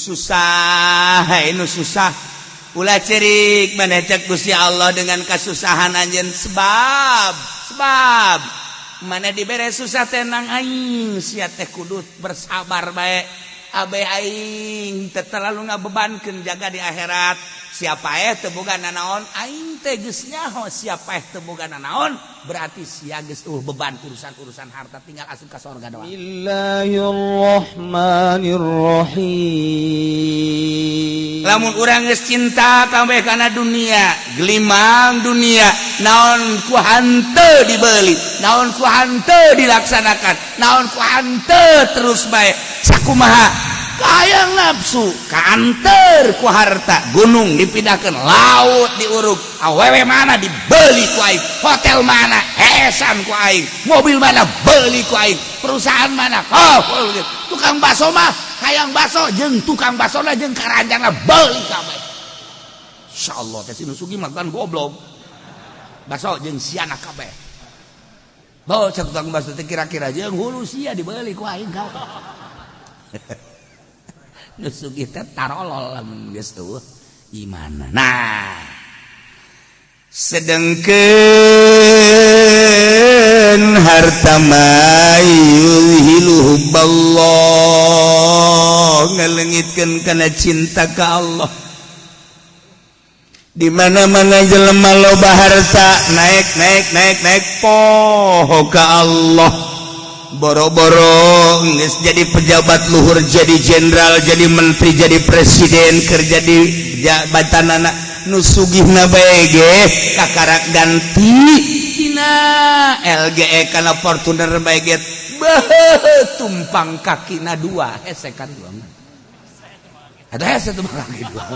susah nu susah ulah cerik manehcek Gusti Allah dengan kasusahan anjeun sebab mana dibere susah tenang aing sia teh kudu bersabar bae abe aing teu terlalu ngabebankeun jaga di akhirat siapa teu boga nanaon aing teh geus nyaho siapa teu boga nanaon berarti sia geus beban urusan harta tinggal asup ka surga doang. Bismillahirrahmanirrahim. Lamun urang geus cinta kabeh kana dunia, gelimang dunia, naon ku hanteu dibeuli, naon ku hanteu dilaksanakan, naon ku hanteu terus bae. Sakumaha? Kayang nafsu kanter ku harta gunung dipindahkan laut diuruk awewe mana dibeli ku aing hotel mana hesan ku aing mobil mana beli ku aing perusahaan mana tukang baso mah hayang baso jeung tukang baso na jeung karanjangna beli kabeh insyaallah teh si Nusugi mah kan goblok baso jeung siana kabeh bawa tukang baso teh kira-kira jeung hulu sia dibeli ku aing kabeh Nusugi teh tarolol lamun geus tuh imanna. Nah, sedengkeun harta mayulhiluhu ballah ngaleungitkeun kana cinta ka Allah. Di mana-mana jelema loba harta naik poho ka Allah. Boro-boro geus jadi pejabat luhur jadi jenderal jadi menteri jadi presiden kerja di jabatanana nu sugihna bae ge kakarak ganti tina LGE kana Fortuner bae ge tumpang kakina dua hese kan dua ada hese tumpang kaki dua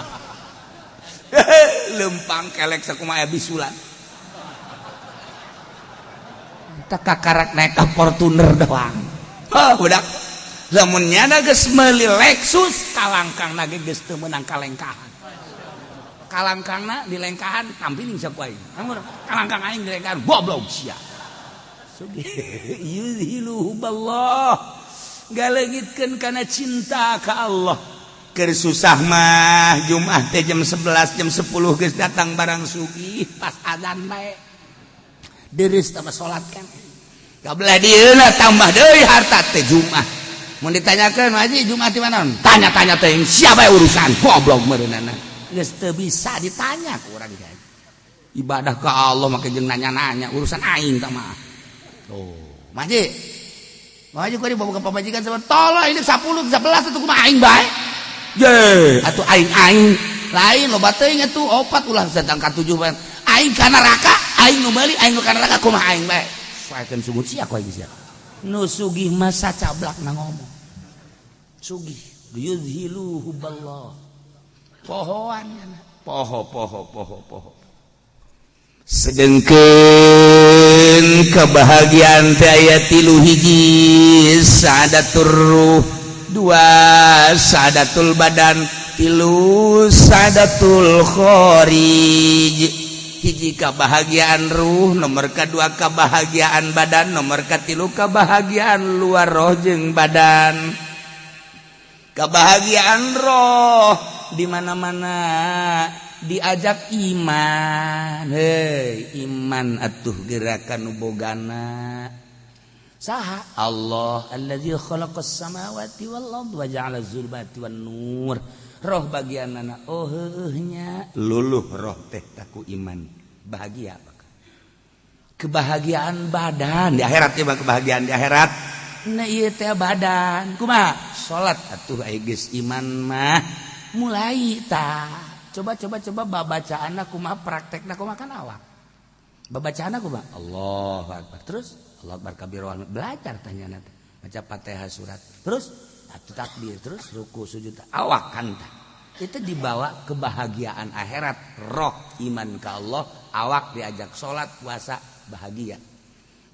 lempang kelek sakumaha bisulan kakarak naik ke Fortuner doang. Budak lamun nyana geus meuli Lexus kalangkangna ge geus teu meunang kalengkahan. Kalangkangna di lengkahan tampiling saku aing. Kalangkang aing di lengkahan goblok sia. Sugih yuzhiluhu ballah. Galeungitkeun kana cinta ka Allah. Keur susah mah Jumat teh jam 11 jam 10 geus datang barang sugih pas adzan bae. Deres tambah sholat kan kabelah dieuna tambah deui harta teh Jumat mun ditanyakeun Haji Jumat di mana tanya-tanya teh siapa urusan goblok meureunana geus teu bisa ditanya ku urang ge ibadah ka Allah make jeung nanya-nanya urusan aing tah mah tuh Haji ku dibawa ka pamajikan sama tolong ini 10 11 atuh kumaha aing bae ye atuh aing lain loba teuing atuh 4 ulah datang ka 7 aing kana neraka aing nu meuli aing nu kana neraka kumaha aing bae saekeun sungut sia ku aing sia nu sugih mah sacablakna ngomong sugih yuzhiluhu ballah pohoan poho sedengkeun kebahagiaan teh aya 3 hiji saadatur ruh 2 saadatul badan 3 saadatul kharij hiji kebahagiaan ruh nomor kedua kebahagiaan badan nomor katilu kebahagiaan luar roh jeung badan kebahagiaan roh di mana-mana diajak iman hei iman atuh gerakan bogana saha Allah allazi khalaqas samawati wal ardi wa ja'ala zulmati wan nur roh bagianana nya luluh roh teh taku iman bahagia kebahagiaan badan di akhirat ya kebahagiaan di akhirat nah ieu teh badan kumaha salat atuh aya geus iman mah mulai tah coba babacaanna kumaha praktekna kumaha kan awak babacaanna kumaha Allahu akbar terus Allahu akbar kabiran belajar tanya nanti baca Fatihah surat terus atuh takbir terus ruku sujud awak kan itu dibawa kebahagiaan akhirat roh iman ka Allah awak diajak salat puasa bahagia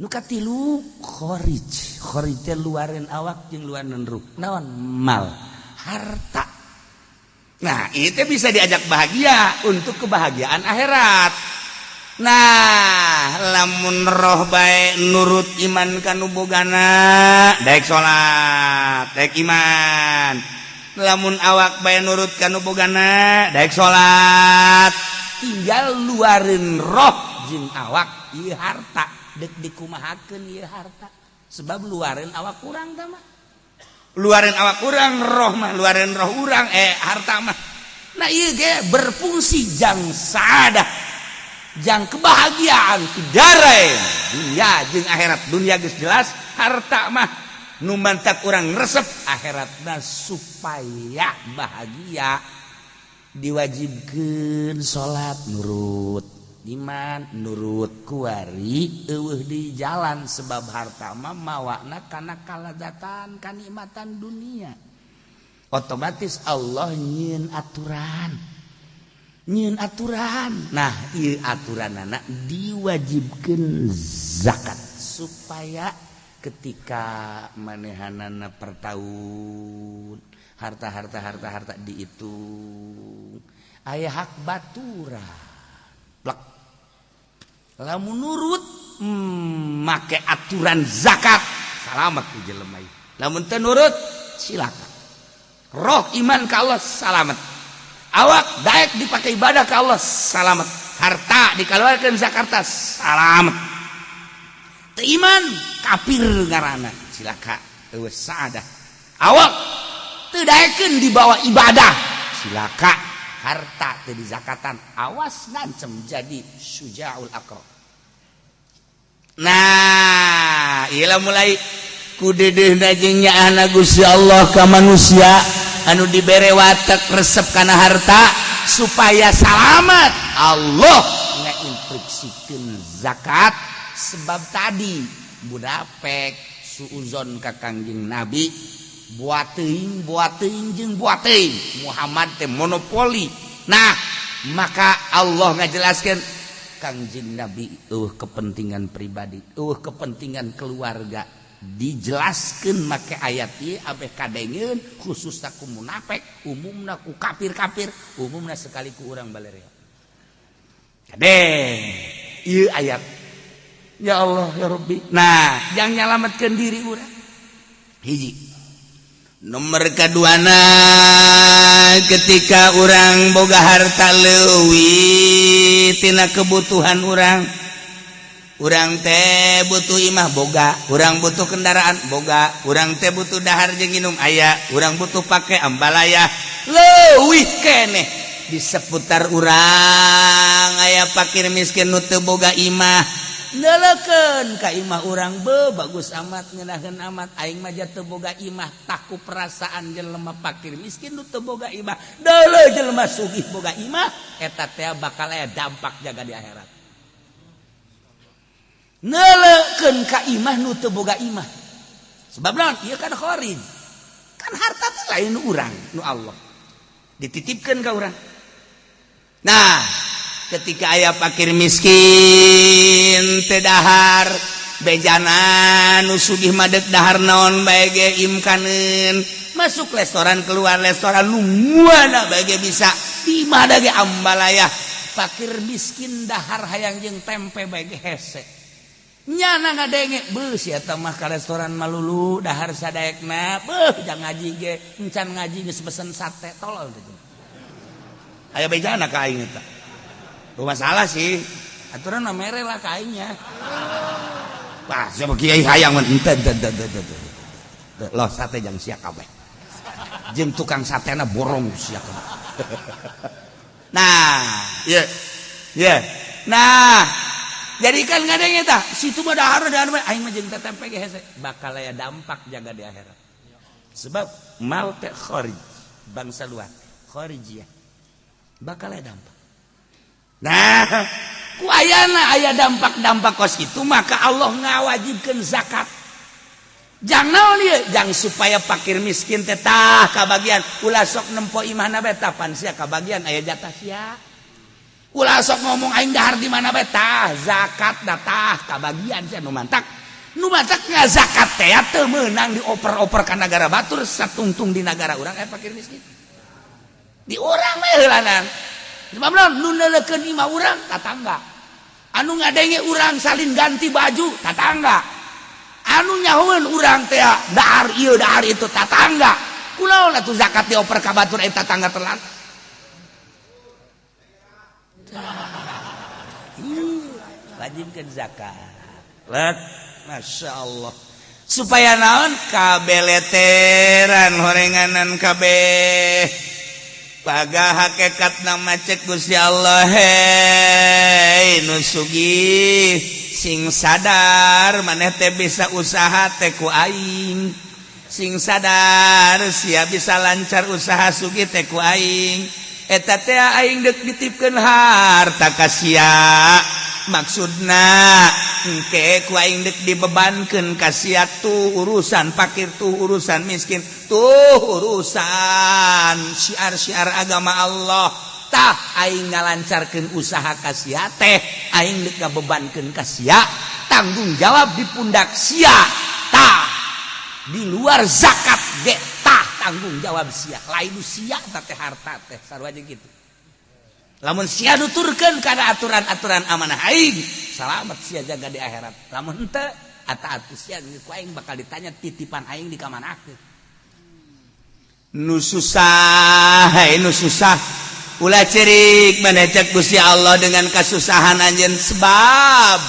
nu katilu kharij teh luareun awak jeung luareun ruh naon mal harta nah itu bisa diajak bahagia untuk kebahagiaan akhirat nah lamun roh bae nurut iman kanu bogana daek salat daek iman lamun awak bae nurut kana bogana daek salat tinggal luarin roh jeung awak ieu harta dek dikumahakeun ieu harta sebab luarin awak urang tah mah luarin awak urang roh mah luarin roh urang harta mah nah ieu ge berfungsi jang saadah jang kebahagiaan kidare dunia jeung akhirat dunia geus jelas harta mah nu mantak urang resep akhiratna supaya bahagia diwajibkeun salat nurut iman nurut kuari eueuh di jalan sebab harta mah mawakna kana kalazatan kanikmatan dunia otomatis Allah nyieun aturan nah ieu aturanana diwajibkeun zakat supaya ketika manehanana per tahun harta dihitung aya hak baturan plak lamun nurut make aturan zakat salamet ku jelema ieu lamun teu nurut silakan roh iman ka Allah salamet awak daek dipakai ibadah ka Allah salamet harta dikaluarkeun zakarta salamet teu iman kafir ngaranna silakan eueuh saadah awak teu daekeun dibawa ibadah silakan harta teu dizakatan awas ngancem jadi syuja'ul aqra nah ieu mulai ku dedeuna jeung nyaahna Gusti Allah ka manusia anu dibere watek resep kana harta supaya salamet Allah ngainstruksikeun zakat sebab tadi budapek suuzon ka Kangjeng Nabi buat teuing jeung buat teuing Muhammad teh monopoli nah maka Allah ngajelaskeun Kangjeng Nabi kepentingan pribadi kepentingan keluarga dijelaskeun make ayat ieu abeh kadengeun khususna ku munafik umumna ku kafir-kafir umumna sekali ku urang balereok kadeng ieu ayat ya Allah ya Rabbi nah yang nyalametkeun diri urang hiji nomor kaduana ketika urang boga harta leuwih tina kebutuhan urang teh butuh imah boga urang butuh kendaraan boga urang teh butuh dahar jeung nginum aya urang butuh pake ambalaya leuwih keneh di seputar urang aya fakir miskin nu teu boga imah nelekeun ka imah urang bagus amat ngeunaheun amat aing mah teu boga imah taku perasaan jelema fakir miskin nu teu boga imah deuleu jelema sugih boga imah eta teh bakal aya dampak jaga di akhirat nelekeun ka imah nu teu boga imah sebab naon ieu kan kharij kan harta teh lain nu urang nu Allah dititipkeun ka urang nah ketika aya fakir miskin teu dahar bejana nu sugih madeg dahar naon bae ge imkaneun masuk restoran keluar restoran nu muana bae ge bisa di mana ge ambalaya fakir miskin dahar hayang jeung tempe bae ge hese nyana ngadenge beus eta mah ka restoran malulu dahar sadaekna beuh jang ngaji ge encan ngaji geus pesen sate tolol teh aya bejana ka aing eta masalah sih aturan mah mere lah ka aingnya wah siapa kiai hayang mah ente loh sate jang sia kabeh jeung tukang satena borong sia kabeh nah ieu nah jadi kan ngadenge tah situ mah dahar aing mah jeung tempe ge hese bakal aya dampak jaga di akhirat sebab mal teh kharij bangsa luar kharijiyah bakal aya dampak nah ku ayana aya dampak-dampak kos itu maka Allah ngawajibkeun zakat jang naon ieu jang supaya fakir miskin teh tah kabagian ulah sok nempo imahna bae tapan sia kabagian aya jatah sia ulah sok ngomong aing dahar di mana bae tah zakat tah kabagian sia nu mantak ngazakat teh teu meunang dioper-oper ka nagara batur satungtung di nagara urang fakir miskin di urang mah heulanan sebab nu nelekeun imah urang tatangga anu ngadenge urang salin ganti baju tatangga anu nyahoeun urang teh dahar ieu dahar itu tatangga kunaon atuh zakat dioper ka batur eta tangga telat wajibkeun zakat Masya Allah supaya naon kabeleteran horenganan kabeh paga hakikat nama cek Gusti Allah hei nu sugih sing sadar maneh teh bisa usaha teh ku aing sing sadar sia bisa lancar usaha sugih teh ku aing eta teh aing deuk ditipkeun harta ka sia maksudna engke ku aing deuk dibebankeun ka sia tuh urusan fakir tuh urusan miskin tuh urusan syiar-syiar agama Allah tah aing ngalancarkeun usaha ka sia teh aing deuk ngabebankeun ka sia tanggung jawab di pundak sia tah di luar zakat ge tah tanggung jawab sia lain sia teh harta teh sarua aja gitu lamun sia nuturkeun kana aturan-aturan amanah aing selamat sia jaga di akhirat lamun henteu ata-atu sia ku aing bakal ditanya titipan aing di ka manakeun nu susah ulah cerik maneh cek Gusti Allah dengan kasusahan anjeun sebab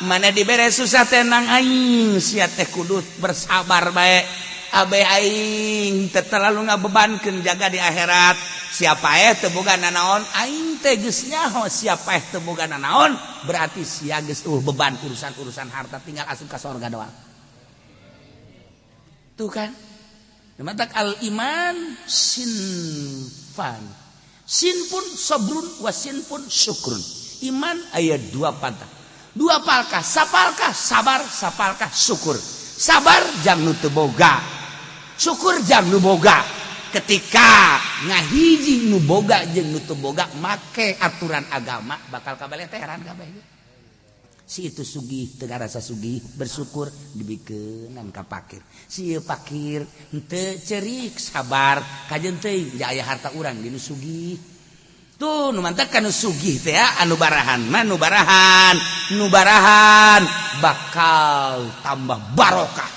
mana dibere susah tenang aing sia teh kudu bersabar bae abe aing teu terlalu ngabebankeun jaga di akhirat siapa teu boga nanaon aing teh geus nyaho siapa teu boga nanaon berarti sia geus beban urusan harta tinggal asup ka surga doang tuh kan matak al iman sinfan sinpun sabrun wa sinpun syukrun iman aya dua palkah sapalkah sabar sapalkah syukur sabar jang nu teu boga syukur jang nu boga ketika ngahiji nu boga jeung nu teu boga make aturan agama bakal kabaleteran kabeh si itu sugih teu ngarasa sugih bersyukur dibikeun ka fakir si ieu fakir henteu cerik sabar kajeun teuing ja aya harta urang di nu sugih tuh nu mantep kan nu sugih teh anu barahan mah nu barahan bakal tambah barokah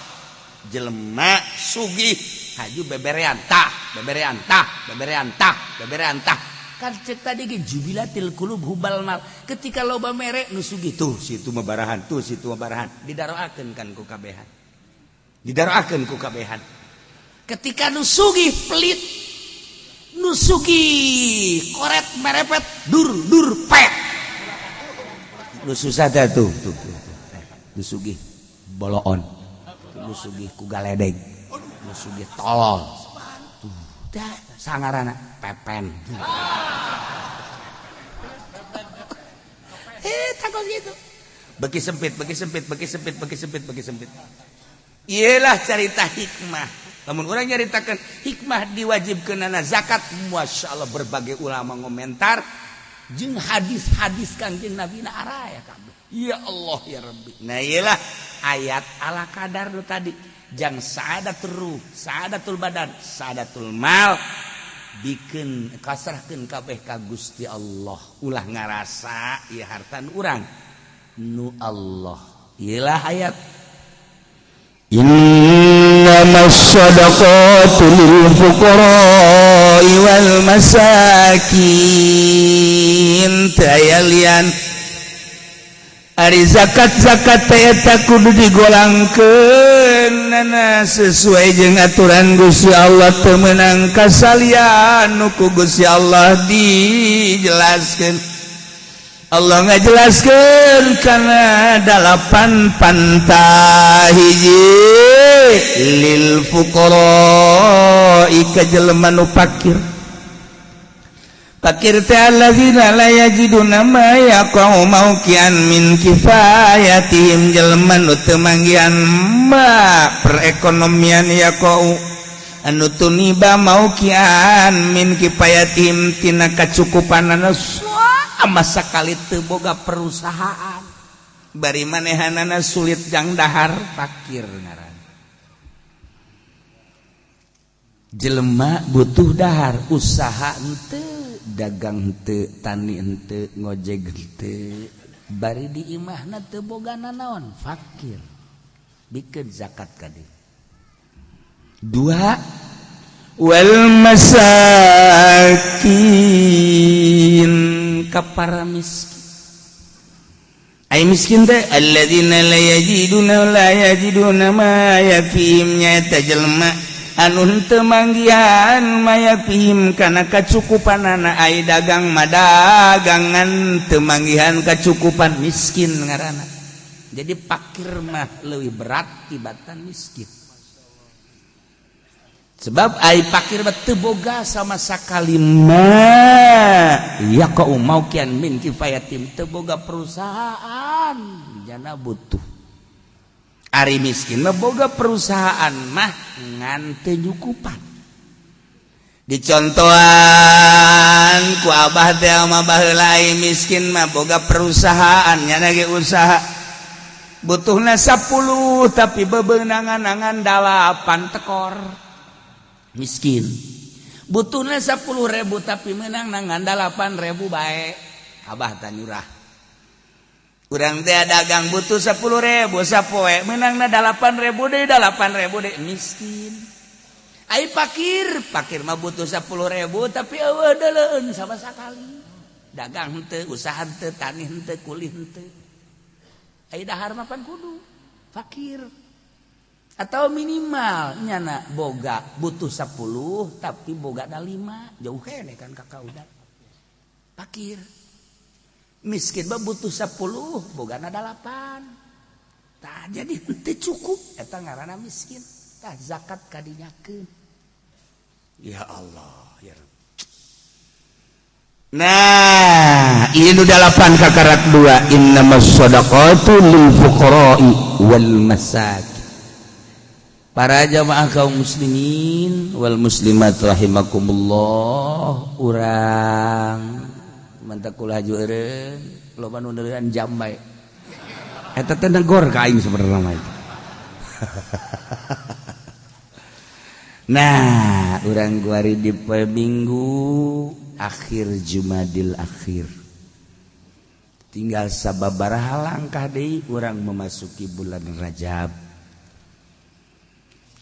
jelema sugih haju beberean tah kan cek tadi ge jubilatil qulub hubal mal ketika loba mere nu sugih tuh situ mah barahan didaroakeun kan ku kabehan ketika nu sugih pelit nu sugih koret merepet dur pet nu susah teh tuh nu sugih boloon nu sugih ku galedeg nu sugih tolol tuh dah sangarana pepen takut gitu bagi sempit iyalah cerita hikmah lamun urang nyaritakeun hikmah diwajibkeunana zakat Masya Allah berbagai ulama ngomentar jeung hadis-hadis Kangjeng Nabi na araya kabeh ya Allah ya Rabbi nah iyalah ayat ala kadar lu tadi jang saadatul ruh saadatul badan saadatul mal bikin kasrahkeun kabeh ka Gusti Allah ulah ngarasa ieu harta urang nu Allah iyalah ayat innamas shadaqatu lil fuqara'i wal masakin tayalian ari zakat eta kudu digolangkeun sesuai jeung aturan Gusti Allah teu meunang kasalian nu ku Gusti Allah dijelaskeun Allah ngajelaskeun kana 8 pantah hiji lil fuqara ka jelema nu fakir fakir teh allazina la yajiduna ma yaqau maukian min kifayatihim jelema nu teu manggihan ma perekonomian yaqau anu tuniba maukian min kifayatihim tina kacukupanana sama sakali teu boga perusahaan bari manehanana sulit jang dahar fakir ngaran jelema butuh dahar usaha henteu dagang henteu tani henteu ngojek henteu bari di imahna teu boga nanaon fakir bikeun zakat ka dieu Dua, wal masakin, ka para miskin. Ay miskin teh alladzina la yajiduna ma yakfihim, nyaeta jelema anu henteu manggihan mayakfihim kana kacukupanana. Ay dagang madagangan teu manggihan kacukupan, miskin ngaranna. Jadi fakir mah leuwih berat tibatan miskin. Sebab ai fakir mah teu boga sama sakali mah ya kau mau kian min kifayatim, teu boga perusahaan jana butuh. Ari miskin mah boga perusahaan mah ngan teu nyukupan. Dicontohan ku abah teh mah baheula miskin mah boga perusahaan nyana ge usaha. Butuhna 10 tapi bebeunangan-angan 8 tekor. Miskin butuhnya 10.000 tapi menang nangan 8.000 baik. Abah tanyurah urang teh dagang butuh 10.000 sapoe menang na 8.000 deh 8.000 deh miskin. Ai fakir mah butuh 10.000 tapi eueuh deuleun sama sakali dagang henteu usaha henteu tani henteu kuliah henteu. Ai dahar mah pan kudu fakir. Atau minimal nyana boga butuh 10 tapi boga na 5 jauh kene kan kakak udah fakir. Miskin mah butuh 10 boga na 8 tah jadi teu cukup eta ngaranna miskin. Tah zakat kadinyakeun. Ya Allah ya Rabb. Nah ini nu 8 kakarak 2 innamas shadaqatu lil fuqara'i wal masakin. Para jamaah kaum muslimin wal muslimat rahimakumullah, urang mantap kulah jueureun loba nu neureun jam bae. Eta teh negor ka aing sebenarnya mah. Nah, urang guari di poe Minggu akhir Jumadil akhir. Tinggal sababaraha langkah deui urang memasuki bulan Rajab.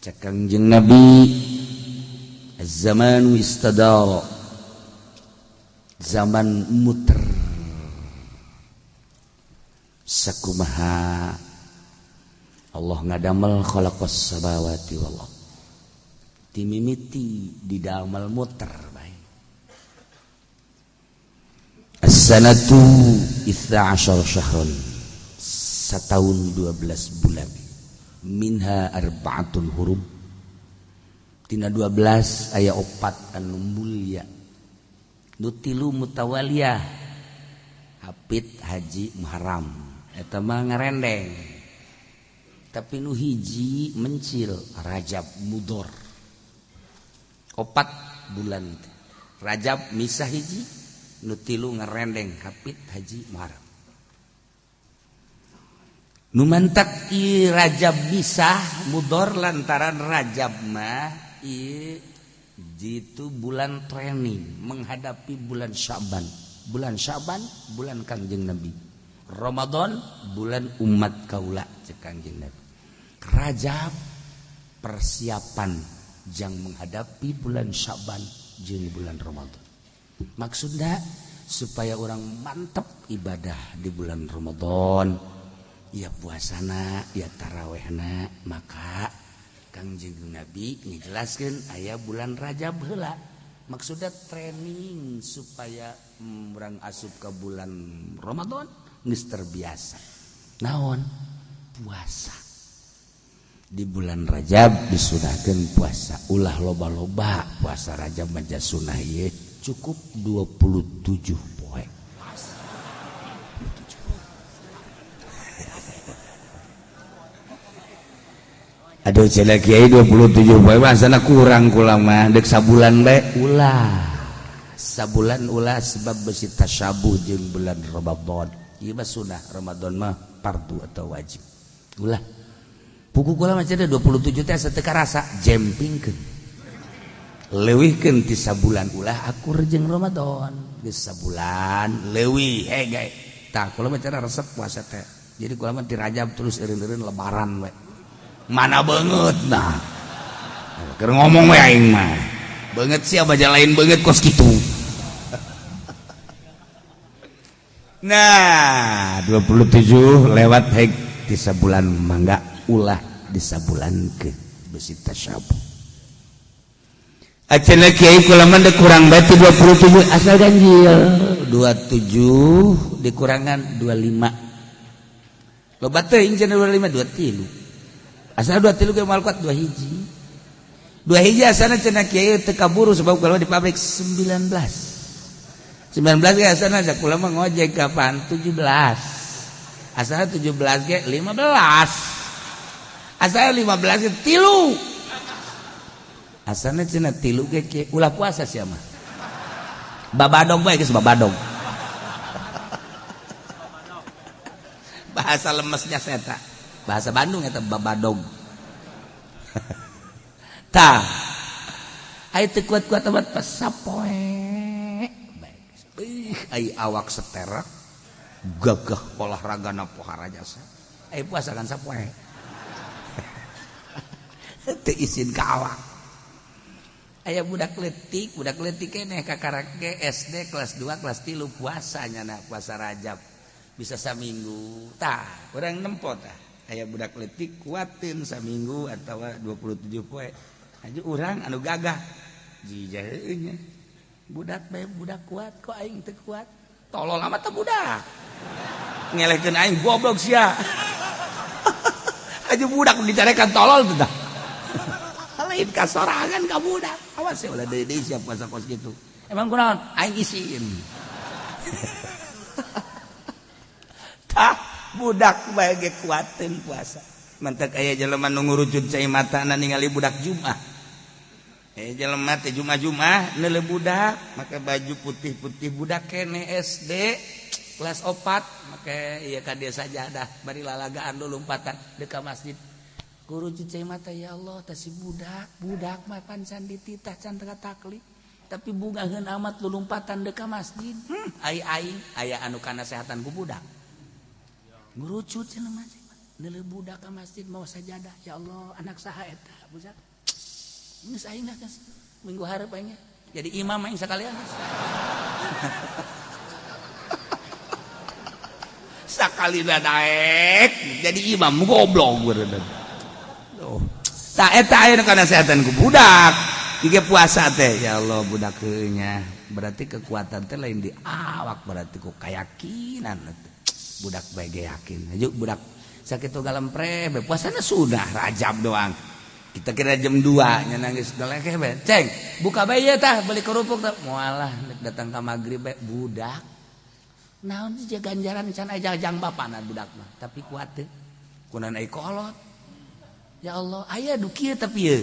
Kangjeng Nabi zaman istadara, zaman muter sakumaha Allah ngadamel khalaqas samawati wal ardh timimiti didamel muter bae. As-sanatu 12 syahran, setahun 12 bulan. Minha arba'atul hurum, tina 12 aya 4 anu mulia. Nu 3 mutawaliyah, hapit haji muharam eta mah ngarendeng. Tapi nu hiji mencil Rajab Mudhor 4 bulan. Rajab misah hiji, nu 3 ngarendeng hapit haji muharam. Nu mantak ieu Rajab misah Mudhor lantaran Rajab mah ieu jitu bulan training menghadapi bulan Syaban. Bulan Syaban bulan Kangjeng Nabi. Ramadan bulan umat kaula cek Kangjeng Nabi. Rajab persiapan jang menghadapi bulan Syaban jeung bulan Ramadan. Maksudna supaya orang mantap ibadah di bulan Ramadan. Ya puasana, ya tarawehna, maka Kangjeng Nabi ngejelaskeun aya bulan Rajab heula. Maksudnya training supaya urang asup ke bulan Ramadan geus terbiasa. Naon? Puasa. Di bulan Rajab disunahkeun puasa. Ulah loba-loba puasa Rajab mah sunah ieu cukup 27 poe. Aduh cenah kiai 27 poe mah sana kurang kula mah deuk sabulan bae ulah. Sabulan ulah sebab besi tasyabuh jeung bulan Ramadan. Ieu mah sunah, Ramadan mah fardu atau wajib. Ulah. Pugu kula mah cenah 27 teh teu karasa jempingkeun. Leuwihkeun ti sabulan ulah akur jeung Ramadan. Geus sabulan leuwih hege. Tah kula mah cenah resep puasa teh. Jadi kula mah ti Rajab terus eureun-eureun lebaran we. Mana banget nah Keur ngomong we aing mah. Beungeut sia baja lain beungeut kos kitu. Nah, 27 lewat heg di sabulan mangga ulah di sabulan ke besi tasyabuh. Acenna kiai kula mah kurang bae 27 asal ganjil. 27 dikurangan 25. Loba teuing cenah 25 23. Asal 23 ge moal kuat 2 hiji. 2 hiji asalna cenah kiai teu kaburu sebab kula di pabrik 19 ge asalna da kula mah ngojek kapan 17. Asalna 17 ge 15. Asalna 15 ge 3. Asalna cenah 3 ge ulah puasa sia mah. Babadog bae geus babadog. Bahasa lemesnya eta. Bahasa Bandung eta babadog. Tah. Aya teu kuat-kuat amat pas sapoe. Ai awak seterak gagah olahragana pohara jasa ai puasa kan sapoe teu izin ka awak aya budak leutik keneh kakarak ge SD kelas 2 kelas 3 puasanya na puasa Rajab bisa saminggu tah urang nempo tah aya budak leutik kuatin saminggu atawa 27 poe aju urang anu gagah jijah heuh nya budak bae budak kuat kok aing teu kuat tolol amat teh budak ngelehkeun aing goblok sia aju budak dicarekan tolol teh dah lain kasorangan ka budak awas ulah deui sia puasa kos kitu emang kunaon aing isiin tah budak bae ge kuateun puasa mantek aya jelema nu ngurucut cai matana ningali budak Jumat jelema teh Jumat neuleuh budak make baju putih-putih budak kene SD kelas 4 make ieu ka dia sajadah bari lalagaan dulu lompatan deuk ka masjid guru cucai mata ya Allah tah si budak mah pancan dititah can teu taklif tapi bungaheun amat lulumpatan deuk ka masjid aing aya anu kanasehatan ku budak guru cucai mah neuleuh budak ka masjid mau sajadah ya Allah anak saha eta budak geus aing dah minggu hareup aing jadi imam aing sakalian sakalina daek jadi imam goblok beureunan tah eta aya kana kesehatan ku budak Jika puasa teh ya Allah budak nya berarti kekuatan teh lain di awak berarti ku keyakinan budak bae yakin aja budak sakitu galempre be puasana sudah Rajab doang kita kira jam 2 nya nangis galekeh be ceng buka bae ya tah beli kerupuk tah moalah datang ka magrib be budak naon sih ganjaran can aya jang bapana budak mah tapi kuat teh kunaon ai kolot ya Allah aya du kieu tapi ye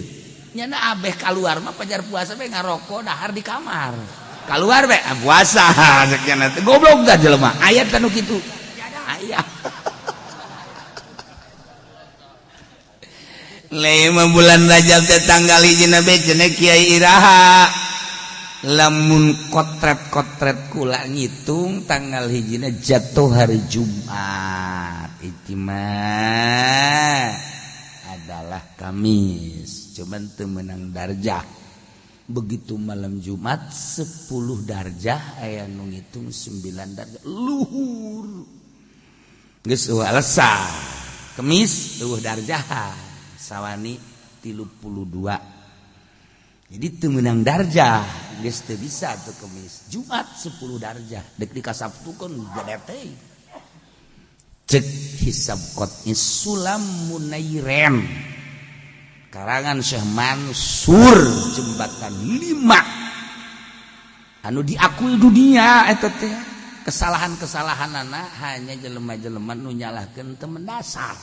nyana abeh keluar mah pajar puasa be ngarokok dahar di kamar keluar be puasa sakjana teh goblok dah jelema aya tanu kitu aya 5 bulan Rajab teh tanggal hijina be cenah Kiai Iraha lamun kotret-kotret kula ngitung tanggal hijina jatuh hari Jumat itu mah adalah Kamis cuman teu meunang darjah begitu malam Jumat 10 darjah aya nu ngitung 9 darjah luhur geus alesa Kamis luhur darjah sawani 32 jadi teu meunang darjah geus teu bisa tuh Kamis Jumat 10 darjah dek dikasabtukeun gede teh cek hisab qotni Sulam Munairen karangan Syekh Mansur jembatan 5 anu diakui dunia eta teh kesalahan-kesalahanana hanya jelema-jelema nu nyalahkeun teu mendasar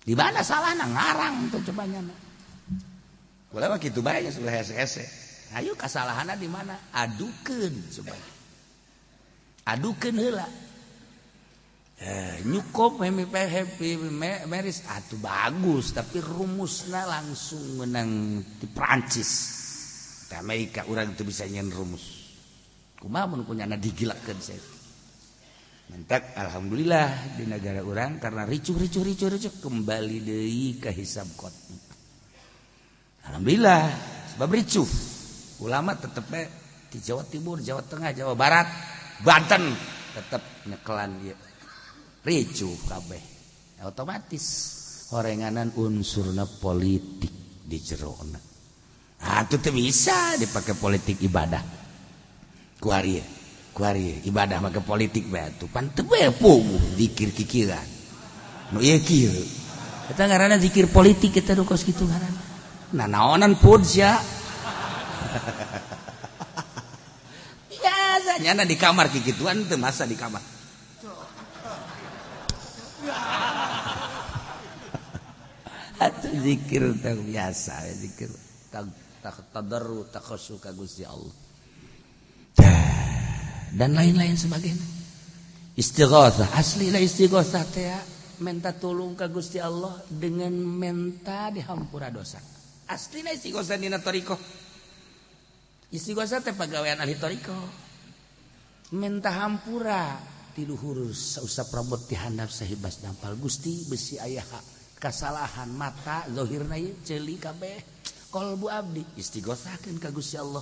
di mana salahna ngarang teh cobanya kula mah kitu bae sudah hese-hese ayo kasalahanna di mana adukeun coba adukeun heula nyukop happy meris atuh bagus tapi rumusna langsung menang di Prancis di Amerika urang teu bisa nyen rumus kumaha mun punyana digilakeun saya mentak alhamdulillah di negara urang karena ricuh kembali deui ka hisab qotni Alhamdulillah sebab ricuh ulama tetep di Jawa Timur, Jawa Tengah, Jawa Barat, Banten tetep nyekelan ieu ricuh kabeh. Otomatis horenganan unsurna politik di jerona. Ah itu teu bisa dipakai politik ibadah. Kuari ibadah make politik bae atuh pan teu bae puguh zikir kikiran. Nu ieu kieu. Eta ngaranna zikir politik eta nu kos kitu ngaranna. Nah naonan pun sia. Biasanya di kamar kikituan teu masa di kamar. Atuh zikir teh biasa, zikir tadarru takhasyu ka Gusti Allah. Dan lain-lain sebagainya. Istighatsah, asli lah istighatsah teh minta tolong ka Gusti Allah dengan minta dihampura dosa. Asli lah istighatsah dina thariqah. Istighatsah teh pagawean ahli thariqah. Minta hampura ti luhur sausap rambut ti handap sahibas dampal Gusti besi aya kasalahan mata zahirna ieu ceuli kabeh qalbu abdi istighosakeun ka Gusti Allah.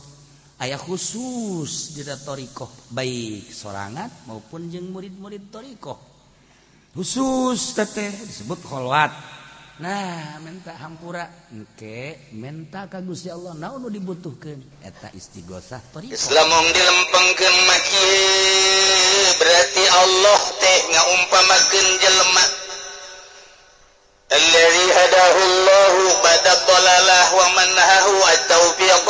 Aya khusus di thariqah baik sorangan maupun jeung murid-murid thariqah. Khusus teh disebut kholwat. Nah, minta hampura engke minta ka Gusti Allah naon nu dibutuhkeun eta istighosah thariqah. Islam dilempengkeun mah kieu berarti Allah teh ngaumpamakeun jelema alladzi hadahu Allahu ba'da dhalalah wa manhahu at-tawfiq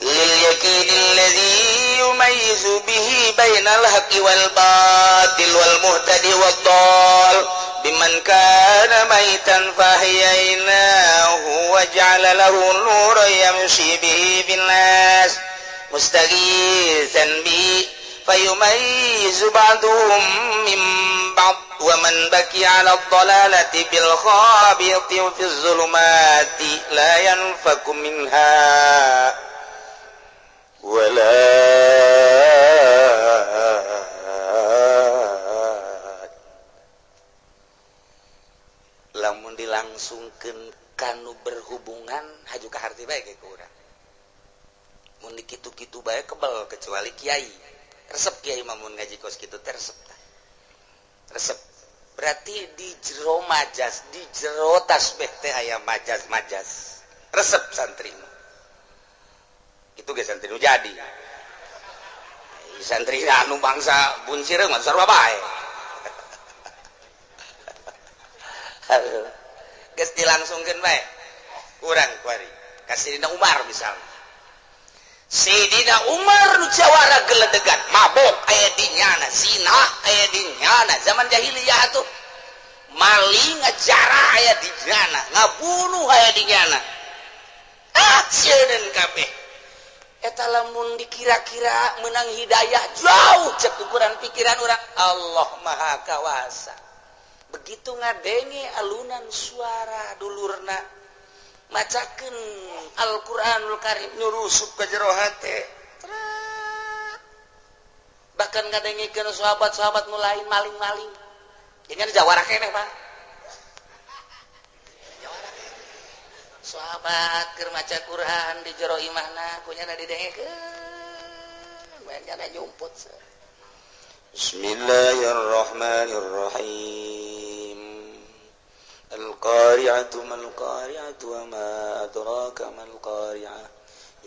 lil yaqin alladzi yumayyizu bihi bainal haqqi wal batil wal muhtadi wad dhal biman kana maitan fahyaynahu wa ja'ala lahu nuran yamshi bihi bin nas mustaghitsan bihi fayumayyizu ba'dahum min ba'd wa man baqiya 'ala ad-dhalalati bil khabiti fi zulumati la yanfaku minha wala lamun dilangsungkeun kanu berhubungan haju ka harti bae ge ku urang mun dikitu-kitu bae kebal kecuali kiai resep kiai mamun ngaji kos kitu teh resep berarti di jero majas di jero tasbih teh aya majas resep santri itu ge santri nu jadi santri anu bangsa buncir mah sarua bae geus dilangsungkeun bae urang kuari ka Sidina Umar misalnya Sidina Umar nu jawara geledegan mabok aya di nyana zina aya di nyana zaman jahiliyah atuh maling ngajara aya di nyana ngabunuh aya di nyana sieun kabeh eta lamun dikira-kira menang hidayah jauh cek ukuran pikiran urang Allah Maha Kawasa begitu ngadenge alunan suara dulurna macakeun Al-Qur'anul Karim nyurusup ka jero hate bahkan ngadengikeun sahabat-sahabat nu lain maling-maling jangan jawara keneh Pak sahabat keur maca Quran di jero imahna kunyana didengekeun bae nya nyumput Bismillahirrahmanirrahim Al-Qari'atu mal-Qari'atu wa ma adraka mal-Qari'ah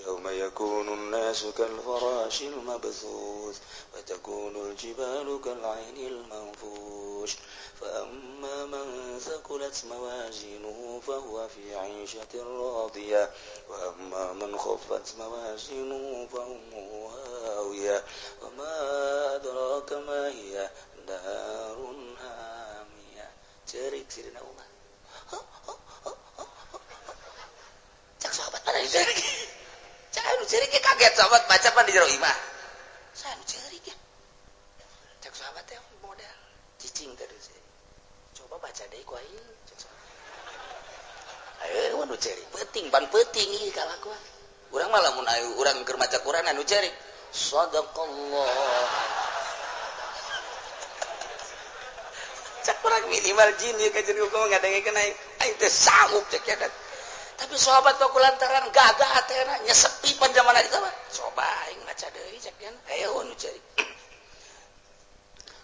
Yawma yakunu an-nasu kal-farashil mabthuth wa takunu al-jibalu kal-'aynil manfush فأما من ثقلت موازينه فهو في عيشة راضية وأما من خفت موازينه فأمه هاوية وما أدراك ما هي نار حامية cerik Sidina Umar cak sahabat pada cerik cak anu cerik kaget sahabat baca pan di jero imah saya anu cerik ya cak sahabat teh modal cicing tadi coba baca deh ku aing ayo anu cerik penting ban penting ieu kalakuan urang mah lamun urang keur maca Quran anu cerik sadaqallah cak urang minimal jin ieu ka jeung hukum ngadengekeun aing teh sanggup cek eta tapi sahabat baku lantaran gagah atena nyesepi panjaman itu mah coba aing maca deui cek yen ayo nu cari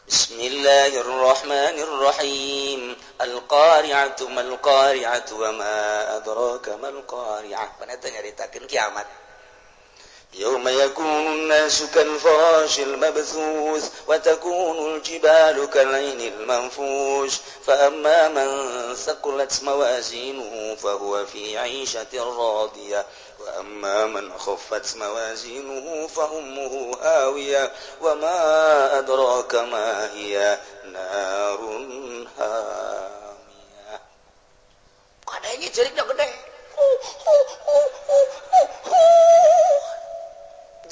Bismillahirrahmanirrahim Al-qari'atu mal-qari'atu wa ma adraka mal-qari'ah paneta nyaritakeun kiamat يوم يكون الناس كالفراش المبثوث وتكون الجبال كالعين المنفوش فأما من ثقلت موازينه فهو في عيشة راضية وأما من خفت موازينه فأمه هاوية وما أدراك ما هي نار هامية kadangnya jeriknya gede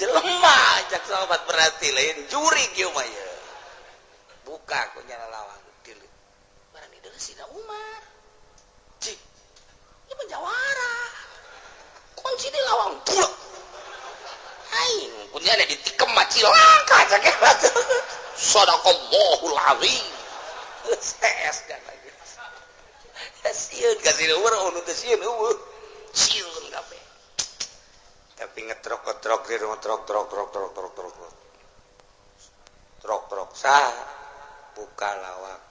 jelema cak sahabat berarti lain juri kieu mah ya buka ku nyala lawang dieu barang dieu Sina Umar cik ieu menjawara kunci di lawang tuh aing punya ada ditikem macilangka cak eta sadaqallahul azim ses kan lagi sieun ka Sina Umar anu teh sieun eueuh sieun kabeh tapi ngetrok sah buka lawang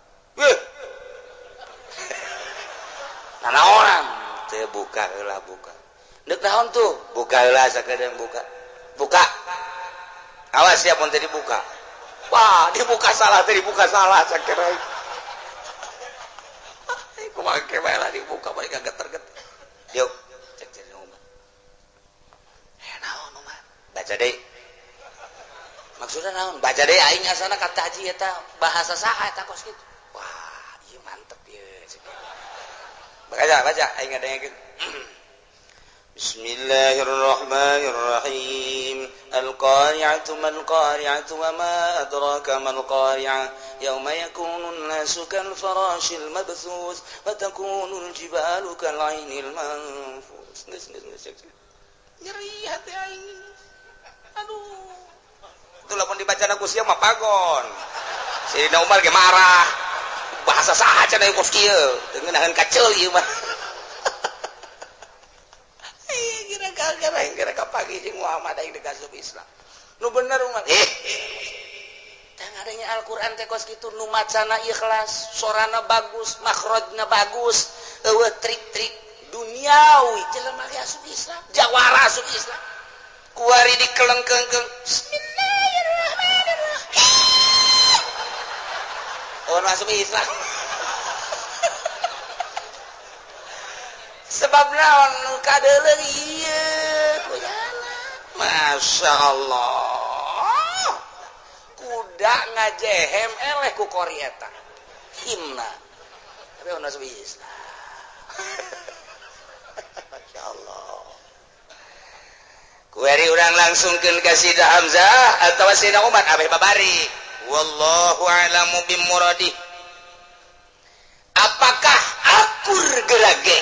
nanaonan teh buka heula buka deuk naon tuh buka heula sakedeung buka awas ya pun tadi buka wah dibuka salah sakedeung kumaha ke bae lah dibuka balik geter-geter yuk baca deh maksudnya naon baca deh aing asana kata haji eta bahasa saha eta kos kitu wah ieu mantep ieu baca aing ngadengekeun Bismillahirrahmanirrahim Al-qari'atu mal-qari'atu wa ma adraka mal-qari'ah yawma yakunun nasu kal farashil mabthus wa takunul jibalu kal 'ainil manfus nyeri hati aing aduh itu lamun dibaca na Gus ieu mah pagon Sayyidina Umar ge marah bahasa saha cenah Gus kieu teu ngeunaheun kaceul ieu mah kira-kira ka pagi jeung Muhammad aing deuk asup Islam nu bener Umar teh ngadenge Al-Qur'an teh kos kitu nu macana ikhlas sorana bagus makhrajna bagus eueuh trik-trik duniawi jelema ge asup Islam jawara asup Islam kuari dikelengkeung Bismillahirrahmanirrahim oh masuk Islam sebab naon nu kadeuleung ieu kudana Masya Allah kuda ngajehem eleh ku kori eta himna tapi ono masuk Islam Masya Allah kuari urang langsungkeun ka Sida Hamzah atawa Sina Umar abeh babari wallahu a'lamu bimuradih apakah akur gerage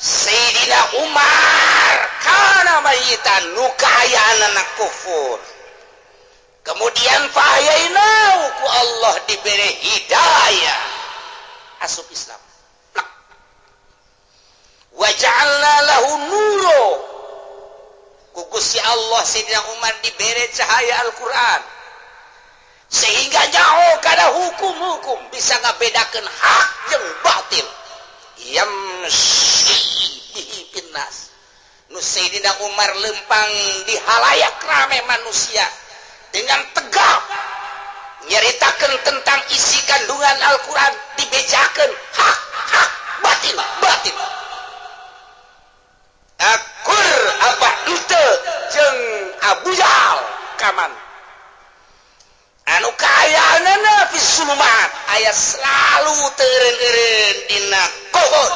Sayyidina Umar kana mayitan nu kaayana kufur kemudian fahayainau ku Allah diberi hidayah asup Islam wa ja'alna lahu nuro ku Gusti Allah Sayyidina Umar diberi cahaya Al-Qur'an sehingga jauh kada hukum-hukum bisa ngabedakeun hak jeung batil yamshi bihi pinnas nu Sayyidina Umar lempang di halayak rame manusia dengan tegap nyeritakeun tentang isi kandungan Al-Qur'an dibejakeun hak batil akur apa ente jeung Abu Jahal kaman anu kaayana fi sulumat aya selalu teureun-eureun dina kohor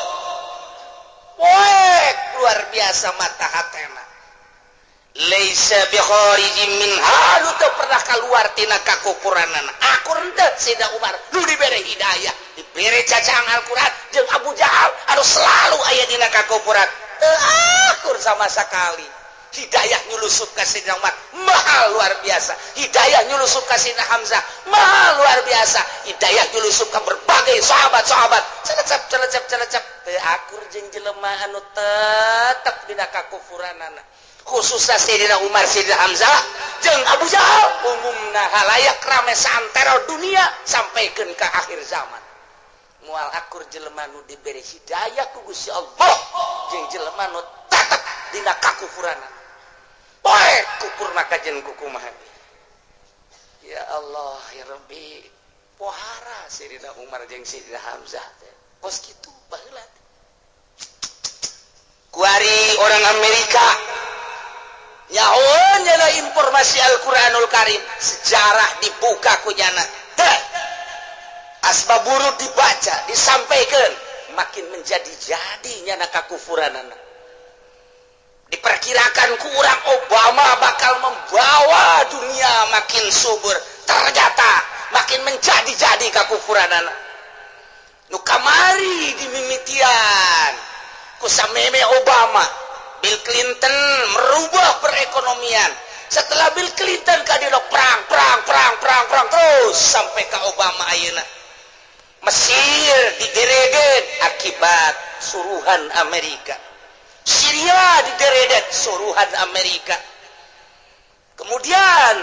poek luar biasa mata hatena laisa bi kharijin min halu teu pernah keluar tina kakukuranana akur henteu Sayyidina Umar nu dibere hidayah dibere cacang Al-Qur'an jeung Abu Jahal anu selalu aya dina kakukuran teu akur sama sakali hidayah nyulusup ka Sayyidina Umar mahal luar biasa hidayah nyulusup ka Sayyidina Hamzah mahal luar biasa hidayah nyulusup ka berbagai sahabat-sahabat celecep akur jeung jelema anu tetep dina kakufuranana khususna Sayyidina Umar Sayyidina Hamzah jeung Abu Jahal umumna halayak rame santero dunia sampaikeun ka akhir zaman moal akur jelema nu diberi hidayah ku Gusti Allah jeung jelema nu tetep dina kakufuranana poe kupurna kajen kukumaha ya Allah ya Rabbi pohara Sayyidina Umar jeung Sayyidina Hamzah kos kitu baheula kuari orang Amerika nyahoan nyana informasi Al-Quranul Karim sejarah dibuka kunyana asbaburu dibaca disampaikan makin menjadi-jadi nyana kakufuranana diperkirakan kurang Obama bakal membawa dunia makin subur ternyata makin menjadi-jadi kakufuranana nu kamari dimimitian kusameme Obama Bill Clinton merubah perekonomian setelah Bill Clinton kadino perang terus sampai ke Obama ayeuna Mesir digereget akibat suruhan Amerika Syria digereget suruhan Amerika kemudian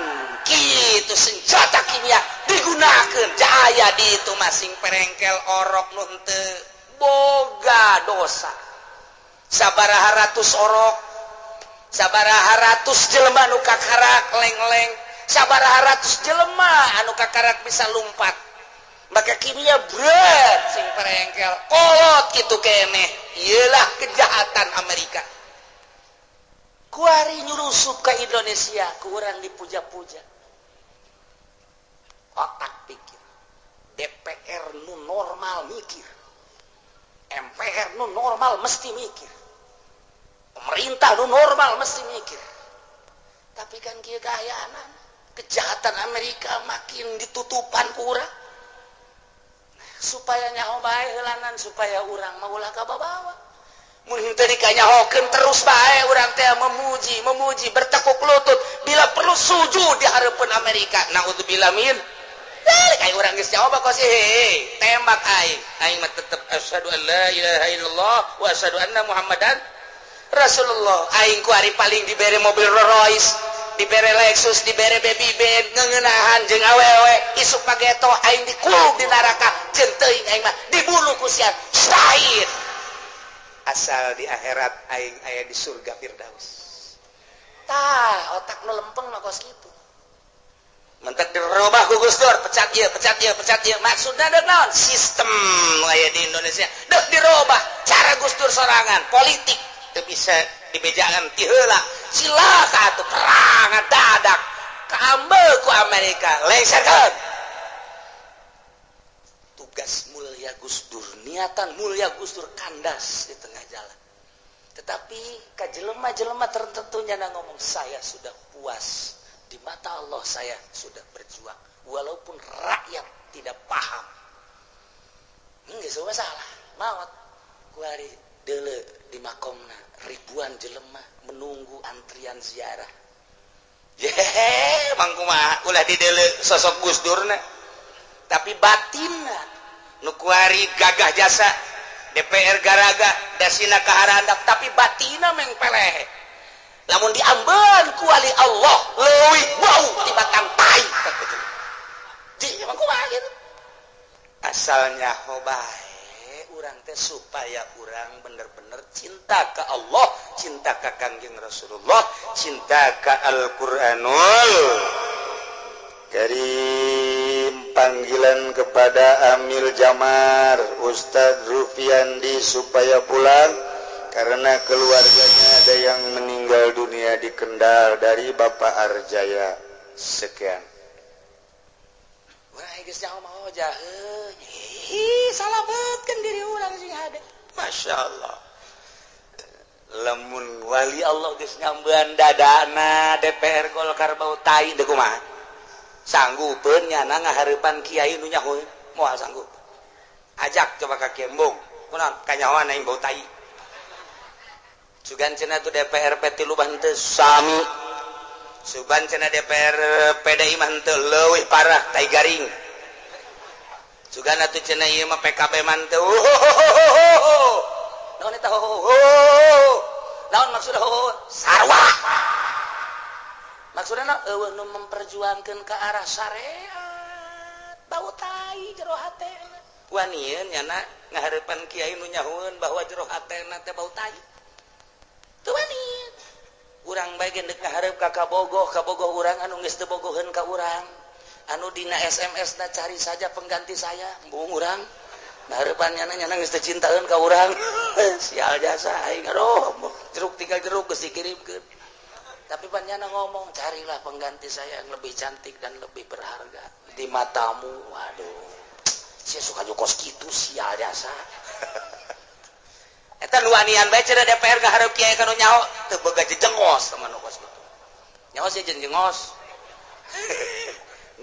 kitu senjata kimia digunakan jaya di itu masing perengkel orok nu henteu boga dosa sabaraha ratus orok sabaraha ratus jelema anu kakarak leng-leng sabaraha ratus jelema anu kakarak bisa lumpat maka kimia berat sing perengkel kolot kitu keneh ieulah kejahatan Amerika kuari nyurusup ke Indonesia kurang dipuja-puja otak pikir DPR nu normal mikir MPR nu normal mesti mikir pemerintah nu normal mesti mikir tapi kan kieu gayana kejahatan Amerika makin ditutupan ku urang supaya nyaho bae heulanan supaya urang mah ulah kababawa mun henteu dikanyahokeun terus bae urang teh memuji bertekuk lutut bila perlu sujud di hareupeun Amerika naudzubillah min kayak orang geus jawab kok sih tembak aing mah tetep asyhadu an la ilaha illallah wa asyhadu anna muhammadan rasulullah aing ku ari paling dibere mobil Rolls Royce dibere Lexus dibere baby Benz ngeuneunahan jeung awewe isuk pageto aing dikulub di neraka jeung teuing aing mah dibunuh ku sian syahid asal di akhirat aing aya di surga Firdaus tah otak nu lempeng mah kos kitu mentek dirubah ku Gus Dur pecat ieu maksudna deuk naon sistem aya di Indonesia deuk dirubah cara Gus Dur sorangan politik teu bisa dibejakan ti heula silaka atuh perang dadak kaambeu ku Amerika lengserkeun tugas mulia Gus Dur niatan mulia Gus Dur kandas di tengah jalan tetapi ka jelema-jelema tertentu nya ngomong saya sudah puas di mata Allah saya sudah berjuang walaupun rakyat tidak paham geus masalah maot kuari deuleu di makomna ribuan jelema menunggu antrian ziarah mangku mah ulah di deuleu sosok Gus Durna tapi batinna nu kuari gagah jasa DPR garaga dasina kaharandap tapi batina meng peleh lamun diambeun ku wali Allah leuwih bau tibatan tai di emang kumaha gitu asalnya hobae urang teh supaya urang bener-bener cinta ka Allah cinta ka Kangjeng Rasulullah cinta ka Al-Qur'anul Karim panggilan kepada Amil Jamar Ustadz Rufiandi supaya pulang karena keluarganya ada yang meninggal dunia di Kendal dari Bapak Arjaya. Sekian. Urang geus nyaho mah jaheuh. Salametkeun diri urang sing hade. Masya Allah. Lamun wali Allah geus nyambean dadana DPR Golkar bau tai teu kumaha? Sanggupeun nyana ngahareupan kiai nu nyaho moal sanggup. Ajak coba ka Kembong. Kunaon kanyahoan aing bau tai. Sugan cenah tu DPR PT lubah henteu sami. Sugan cenah DPR PDI mah henteu leuwih parah tai garing. Sugan atuh cenah ieu mah PKB mah henteu naon eta ho naon maksudna ho sarwa maksudna eueuh nu memperjuangkeun ke arah syariat bau tai jero hatena wanieun nyana ngahareupan kiai nu nyahoeun bahwa jero hatena teh bau tai teu wanieun urang bae ge deuk ngahareup ka kabogoh urang anu geus teu bogoheun ka urang anu dina SMS na cari saja pengganti saya embung urang ngahareupannya nyana geus teu cintaeun ka urang sial jasa aing aduh jeruk tinggal jeruk geus dikirimkeun tapi panjana ngomong carilah pengganti saya yang lebih cantik dan lebih berharga di matamu waduh sia suka jokos kitu sial jasa eta nu wanian bae cenah DPR ngahareup kiai kanu nyaho teu boga jengos sama nu kos kitu nyaho sih jengos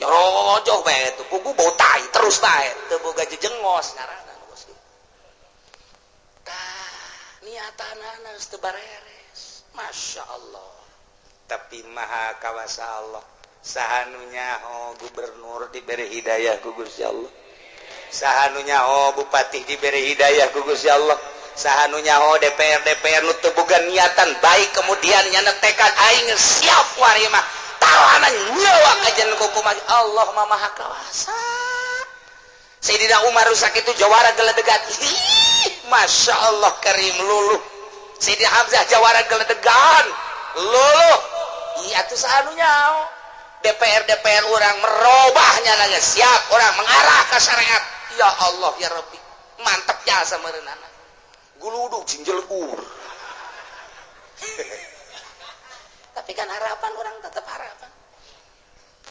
nyorojoh bae tuh kuku bau tai terus bae teu boga jengos ngaranna nu kos kitu tah niatanana geus teu bareres Masya Allah tapi maha kawasa Allah sahanunya gubernur diberi hidayah ku Gusti Allah sahanunya bupati diberi hidayah ku Gusti Allah sahanunya DPR nu teu boga niatan baik kemudian nyana tekad aing siap wari mah tawanan nyawa kajen kukumah Allah maha kawasa Sayyidina Umar rusak itu jawara geledegan Masya Allah karim luluh Sayyidina Hamzah jawara geledegan luluh iya tuh sahanunya DPR orang merubahnya nanya siap orang mengarah ke syariat ya Allah ya Rabbi mantap jasa merenana guluduk cinjelgur tapi kan harapan orang tetap harapan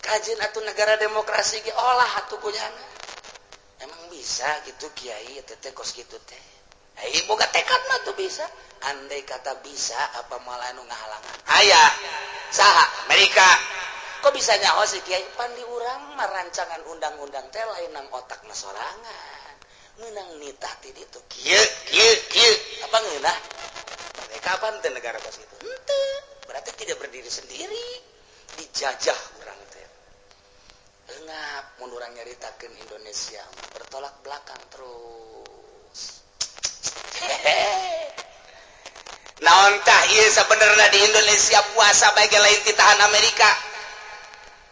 kajian atuh negara demokrasi ge olah atuh kunyana emang bisa gitu kiai teh kos gitu teh boga tekad mah tuh bisa andai kata bisa apa malah anu ngahalangan aya saha Amerika kok bisa nyaho sih kiai pandi urang marancangan undang-undang teh lain nang otakna sorangan ngeunang nitah ti ditu kieu apa ngeunah mereka apa teh negara kos itu henteu berarti tidak berdiri sendiri dijajah urang teh eungap mun urang nyaritakeun Indonesia bertolak belakang terus naon tah ieu sabenerna di Indonesia puasa bae lain titahan Amerika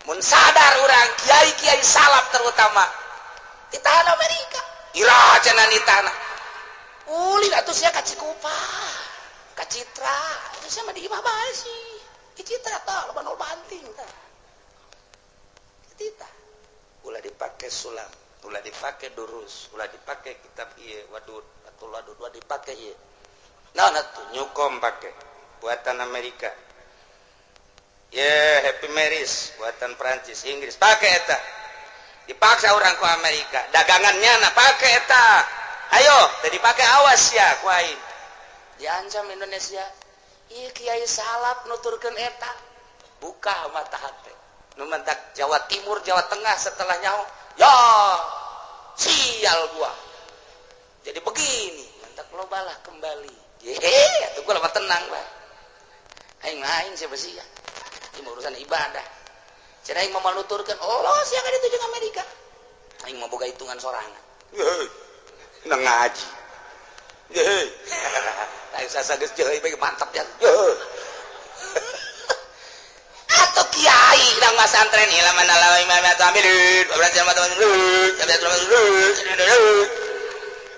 mun sadar urang kiai-kiai salaf terutama titahan Amerika ira cenah nitahna ulin atuh sia ka Cikupa ka Citra itu sia mah di imah bae sih di Citra tah loba banting tah titah ulah dipake sulam ulah dipake durus ulah dipake kitab ieu wadud ulah dipake ieu naon atuh nyukom pake buatan Amerika Happy Marys buatan Prancis Inggris pake eta dipaksa orang ku Amerika dagangannya na pake eta ayo teh dipake awas ya ku aing diancam Indonesia ieu kiai salaf nuturkeun eta buka mata hate nu mentak Jawa Timur Jawa Tengah setelah nyaho ya sial gua jadi begini mentak lobalah kembali atuh gua lama tenang bah aing lain siapa sih ya ini urusan ibadah cenah aing mau nuturkeun Allah sia ka ditu jeung Amerika aing mau boga hitungan sorangan nang ngaji aing sasa geus jeuh bae mantap ya atuh kiai nang masantren ila manalawa imam atamilud berarti sama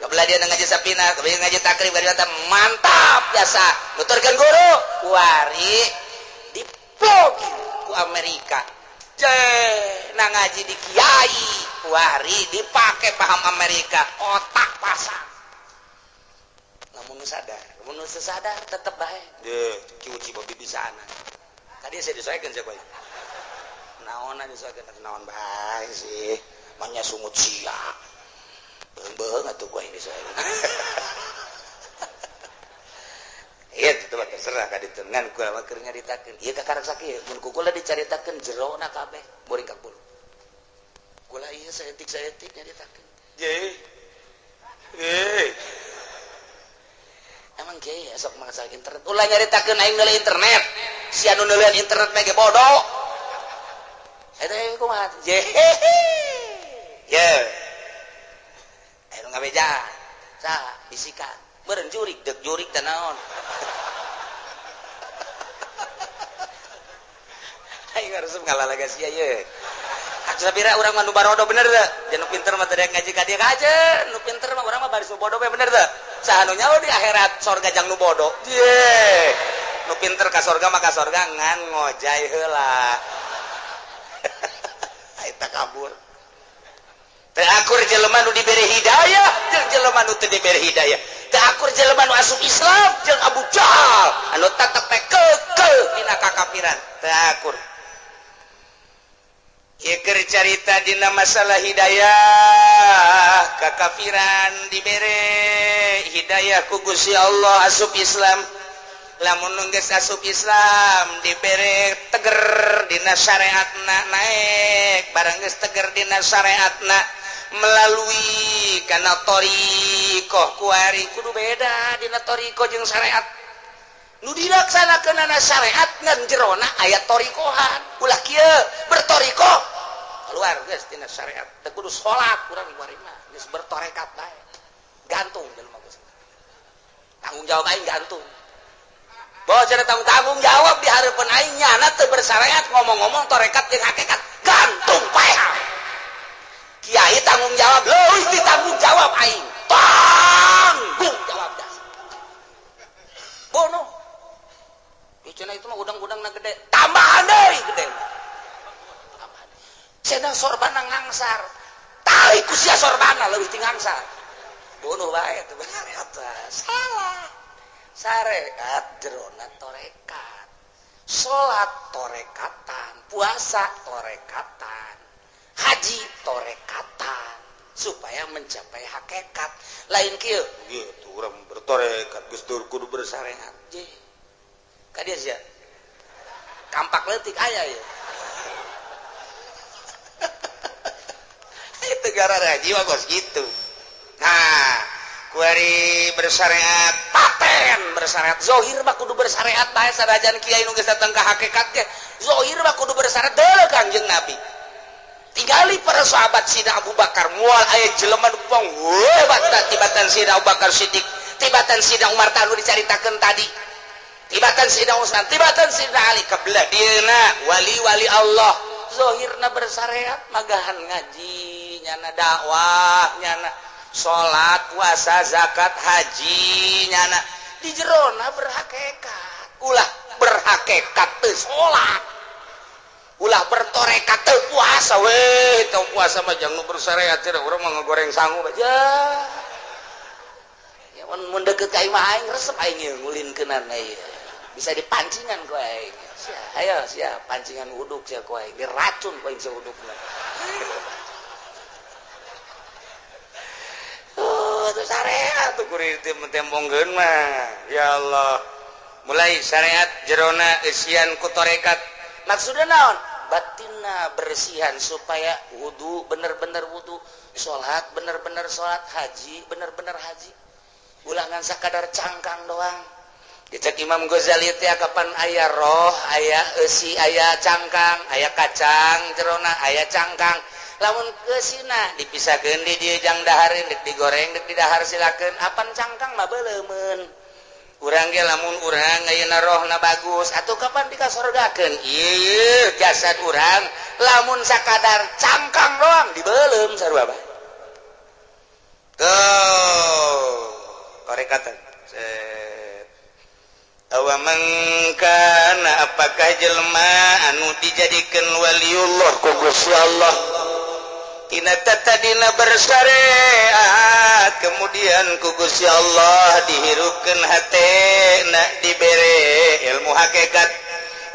kebelah dia ngaji sapina kebelah ngaji takrib kata mantap jasa nuturkeun guru wari diplogi ku Amerika nang ngaji di kiai wari dipake paham Amerika otak pasang lamun sadar tetep bae cuci babi bisana tadi saya disesuaikan siapa ya naon disesuaikan naon bae sih manya sungut sia beung atuh gua ini saya ieu teh terserah ka ditu ngan kula mah keur nyaritakeun ieu kakarek sakieu mun kula dicaritakeun jerona kabeh boring ka puluh kula ieu saeutik nyaritakeun emang kiai sok masalah internet ulah nyaritakeun aing neuleuh internet si anu neuleuh internet mah ge bodoh eta kumaha ayo ngabejaan saha bisikan beren jurik dek jurik teh naon aing resep ngalalaga sia ye sabira urang mah nu barodo bener teh jeung nu pinter mah teh ngaji ka dieu aja nu pinter mah urang mah bari bodoh we bener teh saha nu nyaho di akhirat sorga jang nu bodoh ye nu pinter ka sorga mah ka sorga ngan ngojay heula eta kabur teu akur jelema nu dibere hidayah jeung jelema nu teu dibere hidayah teu akur jelema nu asup Islam jeung Abu Jahal anu tatepe keukeul dina kakafiran teu akur ieu keur carita dina masalah hidayah kakafiran dibere hidayah ku Gusti Allah asup Islam lamun geus asup Islam dibere teger dina syariatna naik barang geus teger dina syariatna melalui kana thariqah kuari kudu beda dina thariqah jeung syariat nu dilaksanakeunana syariat ngan jerona aya thariqahan ulah kieu berthariqah keluar geus dina syariat teu kudu salat urang kuari mah geus bertorekat bae gantung jelema geus tanggung jawab aing gantung bahwa cara tanggung jawab di hareupeun aing nyana teu bersyariat ngomong-ngomong torekat jeung hakikat gantung pae kiai tanggung jawab leuwih ditanggung jawab aing tanggung jawab dah bono cenah itu mah udang-udangna gede tambahan deui gede cenah sorbana ngangsar tali ku sia sorbana leuwih ti ngangsar bono bae teu bersyariat salah syariat jerona torekat salat torekatan puasa torekatan haji torekatan supaya mencapai hakikat lain kieu gitu urang bertorekat geus kudu bersyariat je ka dia sia kampak leutik aya ya itu gara-gara jiwa gos gitu nah kuari bersyariat paten bersyariat zohir mah kudu bersyariat bae sanajan kiai nu geus datang ka hakikat ge zohir mah kudu bersyariat deui Kangjeng Nabi tinggali para sahabat Sidina Abu Bakar moal aya jelema nu pong hebat tibatan Sidina Abu Bakar Siddiq tibatan Sidina Umar tanu dicaritakeun tadi tibatan Sidina Utsman tibatan Sidina Ali kabelah dieuna wali-wali Allah zohirna bersyariat magahan ngaji nyana dakwah nyana salat puasa zakat haji nyana di jerona berhakikat ulah berhakikat teu salat ulah bertorekat teu puasa we teu puasa mah jang nu bersyariat cenah urang mah ngagoreng sangu aja ya mun deukeut ka imah aing resep aing ngulinkeunana ieu bisa dipancingan ku aing sia ayo sia pancingan uduk sia ku aing diracun ku aing sia udukna itu syariat tuh kurir tembongkeun mah ya Allah mulai syariat jerona isian ku torekat maksudna naon batinna bersihan supaya wudu bener-bener wudu salat bener-bener salat haji bener-bener haji ulangan sakadar cangkang doang dicek Imam Ghazali teh kapan aya roh aya eusi aya cangkang aya kacang jerona aya cangkang lamun keusina dipisahkeun di dieu jang dahareun dek digoreng dek didahar silakeun apan cangkang mah beuleumeun urang ge lamun urang ayeuna rohna bagus atuh kapan dikasorgakeun ieu jasad urang lamun sakadar cangkang doang dibeuleum sarua bae tuh korekatan awaman kana apakah jelema anu dijadikeun waliullah ku Gusti Allah tina tadina bersyariat kemudian ku Gusti Allah dihirupkeun hatena dibere ilmu hakikat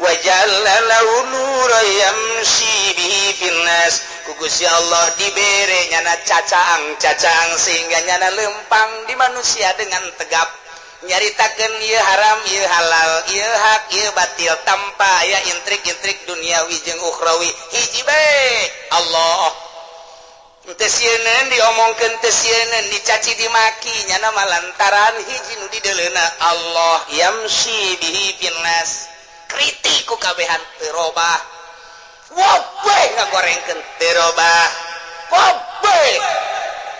wa jalla lahu nuran yamshi bihi finnas ku Gusti Allah dibere nyana cacang sehingga nyana lempang di manusia dengan tegap nyaritakeun ieu haram ieu halal ieu hak ieu batil tanpa aya intrik-intrik duniawi jeung ukhrawi hiji bae Allah teu sieun diomongkeun teu sieun dicaci dimaki nyana malantaran hiji nu dideleuna Allah yamshi bihi finnas kritik ku kabehan teu robah wobe ngagorengkeun teu robah wobe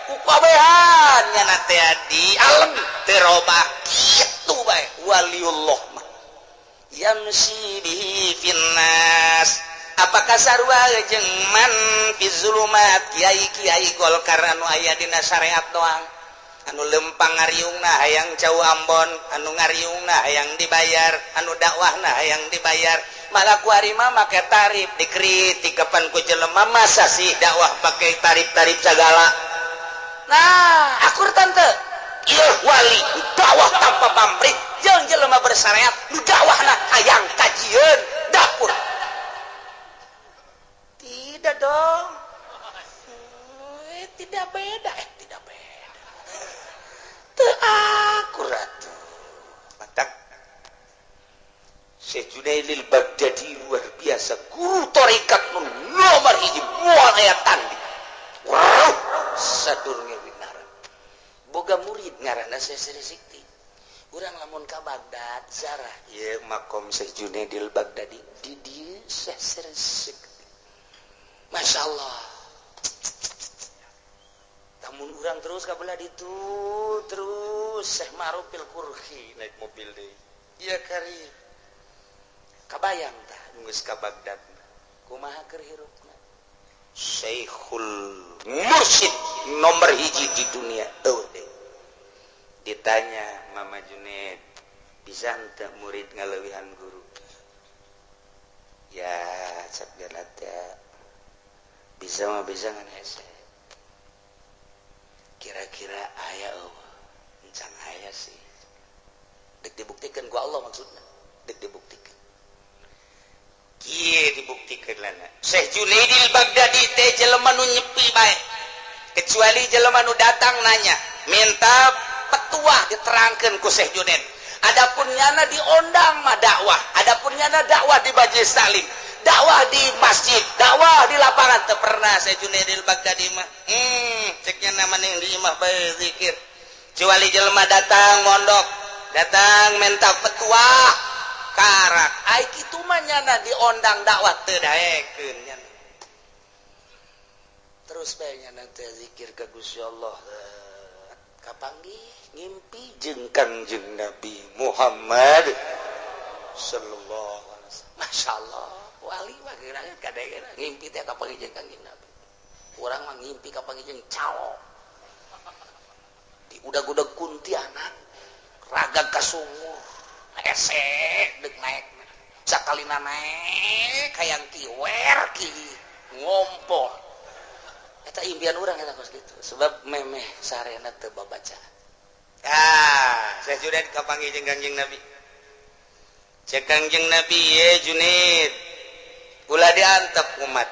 ku wabehan nyana teh di alam terobah kitu bae waliullah mah yamsi bihi finnas apakah sarua jeung man fi zulumat kiai-kiai Golkar anu aya dina syariat doang anu lempang ngariungna hayang jauh Ambon anu ngariungna hayang dibayar anu dakwahna hayang dibayar malah ku ari mah make tarif dikritik kapan ku jelema masa sih dakwah pakai tarif-tarif segala nah akur tante ieu wali dakwah tanpa pamrih jeung jelema bersyariat nu dakwahna hayang kajieun dapur tidak dong tidak beda tidak beda teu akurat matak Syekh Junaidil Baghdadi luar biasa guru tarekat nu nomor hiji moal aya tandi wow sadurunge winara boga murid ngaranna Syekh Sri Sikti urang lamun ka Baghdad zarah ieu makom Syekh Junaidil Baghdadi di dieu Syekh Sri Sikti Masya Allah tamun urang terus kabelah ditu terus Syekh Marufil Qurhi naik mobil deui ieu kari kabayang tah geus ka Baghdad kumaha keur hirupna Syekhul Mursyid nomor hiji di dunia deh ditanya Mama Junaid bisa henteu murid ngaleuwihan guru ya sakjana teh bisa mah bisa ngan hese kira-kira aya eueuh encan aya sih dek dibuktikan ku Allah maksudna dek dibuktikan kieu dibuktikan lana Syekh Junaidil Baghdadi teh jelema nu nyepi bae kecuali jelema nu datang nanya minta petuah diterangkeun ku Syekh Junaid adapun nyana diondang mah dakwah adapun nyana dakwah di Majlis Taklim dakwah di masjid, dakwah di lapangan teu pernah saya Junaidil Baghdadi mah. Ceknya nama ning di imah bae zikir. Kecuali jelema datang mondok, datang minta petuah karak. Ai kitu mah nyana diondang dakwah teu daekeun nyana. Terus bae nyana teh zikir ka Gusti Allah. Kapanggih ngimpi jeung Kangjeng Nabi Muhammad sallallahu alaihi wasallam. Masyaallah. Wali mah geura kadang-kadang ngimpi teh kapanggih jeung Kangjeng Nabi. Urang mah ngimpi kapanggih jeung cao. Di udag-udag kuntianak, ragag ka sumur, hese deuk naekna. Sakalina naek hayang kiwer ki ngompol. Eta impian urang eta kos kitu. Sebab memeh sarena teu babaca. Saya sudah kapanggih jeung Kangjeng Nabi. Cek Kangjeng Nabi ye Junaid ulah diantep umat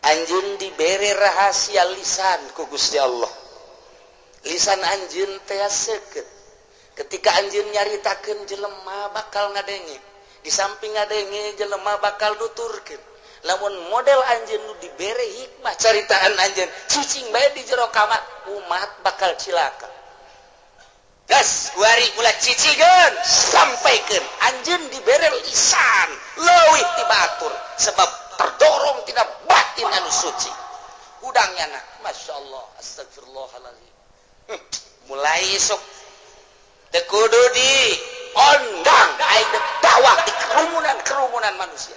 anjeun dibere rahasia lisan ku Gusti Allah lisan anjeun teh seukeut ketika anjeun nyaritakeun jelema bakal ngadenge di samping ngadenge jelema bakal nuturkeun lamun model anjeun nu dibere hikmah caritaan anjeun cicing bae di jero kamar umat bakal cilaka gas kuari ulah cicigeun sampaikeun anjeun dibere lisan leuwih ti batur sebab terdorong tina batin anu suci udangnya na masyaallah astagfirullahalazim mulai esuk teu kudu di ondang aing dakwah di kerumunan manusia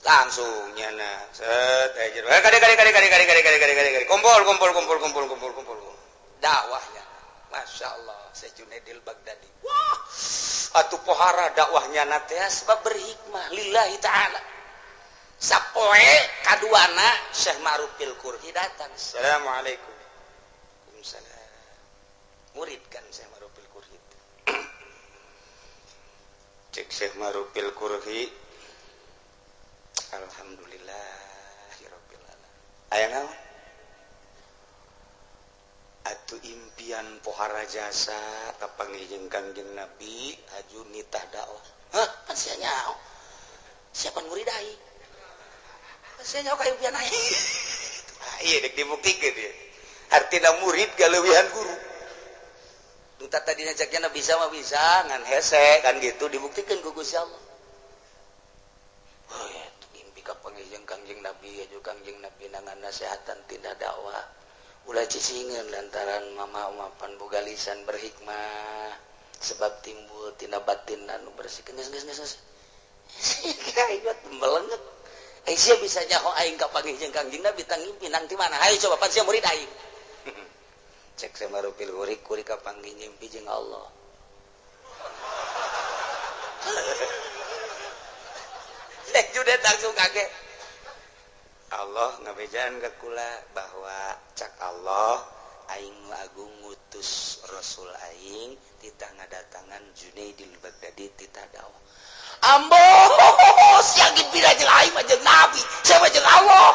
langsung nyana set aja kade kumpul dakwahnya Masya Allah Syekh Junaidil Baghdadi wah atuh pohara dakwahnya teh sebab berhikmah lillahi ta'ala sapoe kaduana Syekh Marufil Qurhi datang assalamualaikum waalaikumsalam murid kan Syekh Marufil Qurhi cek Syekh Marufil Qurhi alhamdulillah ya rabbil alamin aya naon atuh impian pohara jasa kapanggih jeung Kangjeng Nabi aju nitah dakwah hah kan sia nyaho siapa murid ai sia nyaho ka impian ai ieu dek dibuktikeun ieu artina murid galeuwihan guru nu tadi ngajakna bisa mah bisa ngan hese kan gitu dibuktikeun ku Gusti Allah oh ya mimpi kapanggih Kangjeng Nabi aju Kangjeng Nabi nangan nasehatan tina dakwah ulah cicingeun lantaran mama-mapan boga lisan berhikmah sebab timbul tina batin anu bersih geus kayak belenget sia bisa nyaho aing kapanggih jeung Kangjeng Nabi tang ngimpi nang ti mana hayu coba pan sia murid aing cek Samarupil kurik kapanggih ngimpi jeung Allah Judet langsung kaget Allah ngabejaan ke kula bahwa cak Allah aing nu agung ngutus Rasul aing titah ngadatangan Junaidil Baghdadi titah dakwah ambos yang dipira jeung aing mah jeung nabi saya mah jeung Allah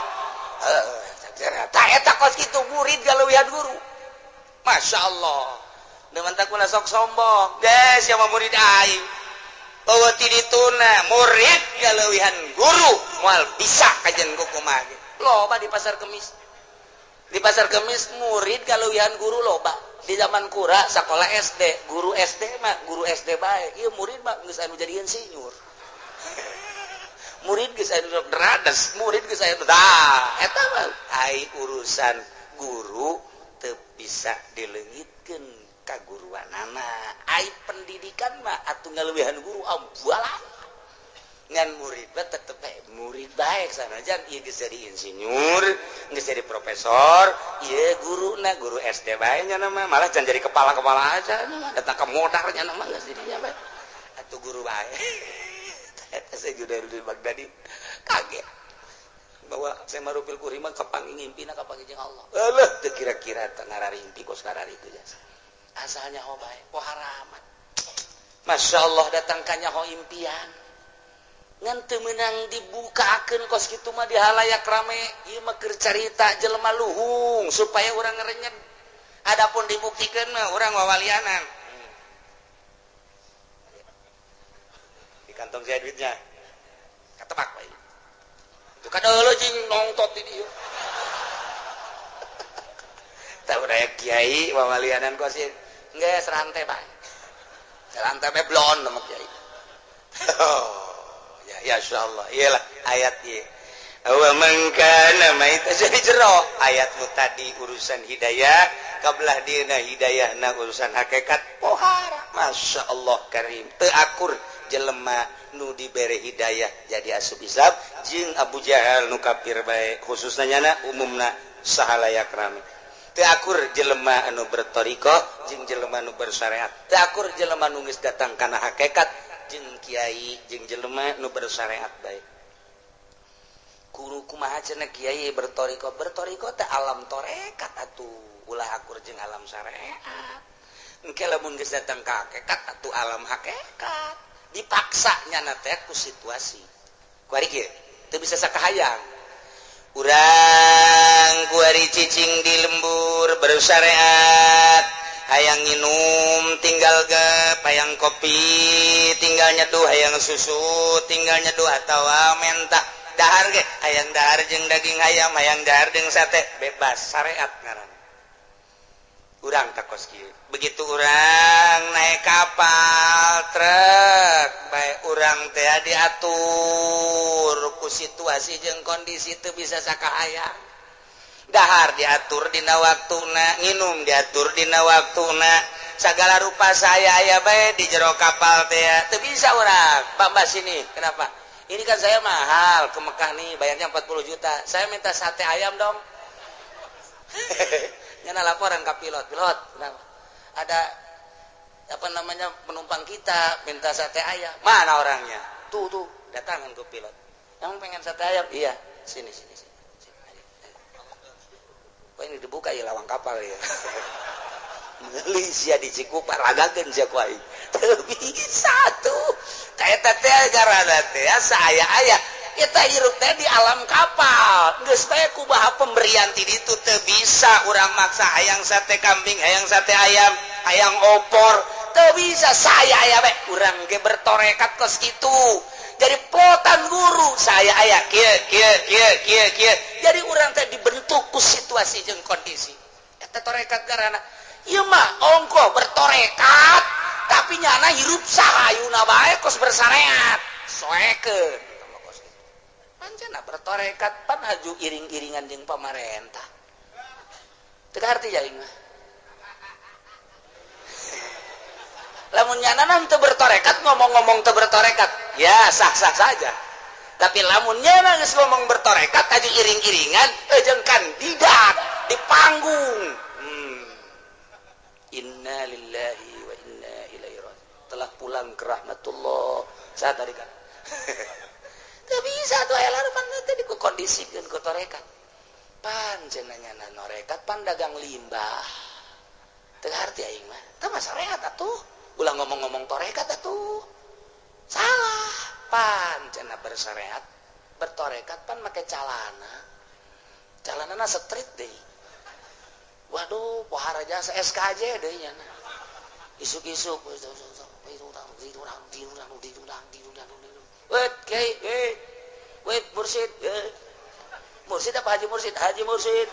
tah eta kos kitu murid galeuwihan guru Masya Allah demen tak kula sok sombong des yang murid aing bahwa tidituna murid galeuwihan guru moal bisa kajen kumaha loba di pasar kemis murid galeuwihan guru loba di zaman kura sekolah SD guru SD bae ieu murid mah geus anu jadi insinyur murid geus anu dradas murid geus anu eta mah ai urusan guru teu bisa dileungitkeun kaguruanana ai pendidikan mah atuh ngaleuwihan guru ambualan ngan murid mah tetep murid baik sanajan ieu geus jadi insinyur geus jadi profesor ieu guruna guru SD bae nya mah malah can jadi kepala aja datang ke modarnya mah geus didinya bae atuh guru bae eta Junaidil Baghdadi kaget bahwa Samarupil Kuring mah kapanggih ngimpina kapanggih jeung Allah eueuh teu kira-kira teu ngararimpi kos karari itu jasa asalnya ho bae poharaman Masya Allah datang kanya ho impian ngan teu meunang dibukakeun kos kitu mah di halayak rame ieu mah keur carita jelema luhung supaya urang ngerenyet adapun dibuktikeun mah urang wawalianan di kantong saya duitnya katepak bae itu kadeuleuh cing nongtot di dieu tahu raya kiai wawalianan kosin geus rantai bae rantai bae blon nama kiai ya insyaallah iyalah ayat ieu wa man kana maita jadi jero ayatmu tadi urusan hidayah kablah dina hidayahna urusan hakikat pohara Masya Allah karim teu akur jelema nu dibere hidayah jadi asup hisab jeung Abu Jahal nu kafir bae khususna nyana umumna sahalayak rame teu akur jelema anu bertorikoh jeung jelema anu bersyariat teu akur jelema nu geus datang kana hakikat jeung kiai jeung jelema nu bersyariat bae guru kumaha cenah kiai bertorikoh teh alam torekat atuh ulah akur jeung alam syariat engke lamun geus datang ka hakikat atuh alam hakikat dipaksa nyana teh ku situasi kuari kieu teu bisa sakahayang urang kuari cicing di lembur bersyariat hayang nginum tinggal gep hayang kopi tinggal nyeduh hayang susu tinggal nyeduh atawa mentah dahar ge hayang dahar jeung daging ayam hayang dahar jeung sate bebas syariat ngaran urang takos kieu begitu urang naik kapal truk bae urang teh diatur ku situasi jeung kondisi teu bisa sakahayang dahar diatur dina waktuna nginum diatur dina waktuna sagala rupa saya aya bae di jero kapal teh teu bisa urang Pak sini kenapa ini kan saya mahal ke Mekah nih bayarnya 40 juta saya minta sate ayam dong nyana laporan ke pilot kenapa ada apa namanya penumpang kita minta sate ayam mana orangnya tuh datangan ke pilot yang pengen sate ayam iya sini oh ini dibuka ya lawang kapal ya meuli sia di Cikupa ragakeun sia ku aing teu bisa tuh eta teh garana teh saya aya kita hirup teh di alam kapal geus bae kumaha pemberian ti ditu teu bisa urang maksa hayang sate kambing hayang sate ayam hayang opor teu bisa saya aya bae urang ge bertorekat kos kitu jadi plotan guru saya aya kieu jadi urang teh dibentuk ku situasi jeung kondisi eta torekat garana ieu mah ongkoh bertorekat tapi nyana hirup sahayuna bae kos bersareat soekeun pancena bertorekat pan haju iring-iringan jeung pamarentah teu arti jaing mah lamun nyana teu bertorekat ngomong-ngomong teu bertorekat ya sah-sah saja tapi lamun nyana geus ngomong bertorekat haju iring-iringan jeung kandidat di panggung inna lillahi wa inna ilaihi raji'un telah pulang ke rahmatullah saat tadi kan teu bisa tuh aya larupan teh dikondisikeun ku torekat pan cenanya norekat pan dagang limbah teu arti aing mah teu mah syariat atuh ulah ngomong-ngomong torekat atuh salah pan cenah bersyariat bertorekat pan make calanana street deh waduh pohara jasa SKJ deh nya isuk-isuk wait mursid mursid apa haji mursid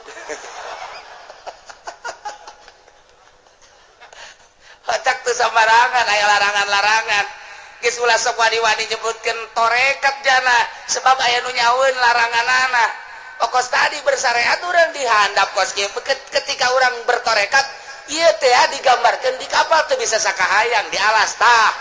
hatak teu sambarangan aya larangan-larangan geus ulah sok wani-wani nyebutkeun torekat jana sebab aya nu nyaweun laranganana pokos tadi bersyariat urang dihandap kos kieu ketika urang bertorekat ieu teh digambarkeun di kapal teu bisa sakahayang di alas tah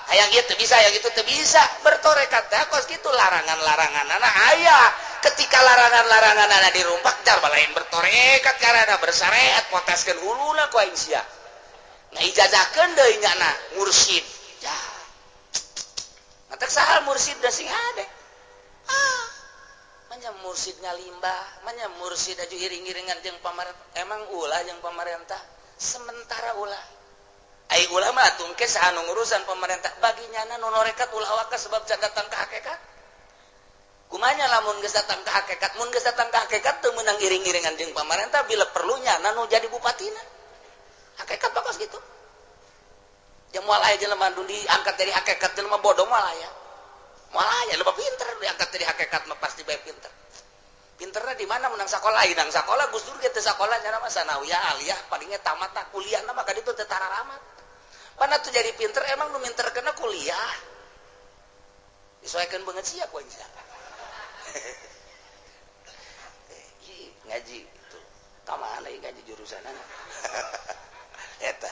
hayang ieu teu bisa hayang itu teu bisa bertorekat teh kos kitu larangan-laranganana aya ketika larangan-laranganana dirumpak jar balain bertorekat karana bersyariat poteskeun huluna ku aing sia ngijazahkeun deui nyana mursyid ya ngatek saha mursyid da sing ade manya mursyid ngalimbah manya mursyid aju iring-iringan jeung pamarentah emang ulah jeung pamarentah sementara ulah ai ulah mah tungke saha nu ngurusan pamarentah bagi nyana nu norekat ulah waka sebab can datang ka hakikat kumanya lamun geus datang ka hakikat mun geus datang ka hakikat teu meunang iring-iringan jeung pamarentah bila perlu nyana nu jadi bupatina hakikat bakos gitu yang moal aya jelema nu diangkat dari hakikat jelema bodoh moal aya lebih pinter diangkat dari hakikat mah pasti bae pinter pinterna di mana menang sakola inang sakola Gus Dur ge teu sakola nya mah sanawiyah aliyah palingnya tamat kuliah na maka ditu teu tararamat pana tuh jadi pinter emang nu minterkeun kuliah disesuaikeun beungeut sia ku sia ngaji itu kamana ngaji jurusanana eta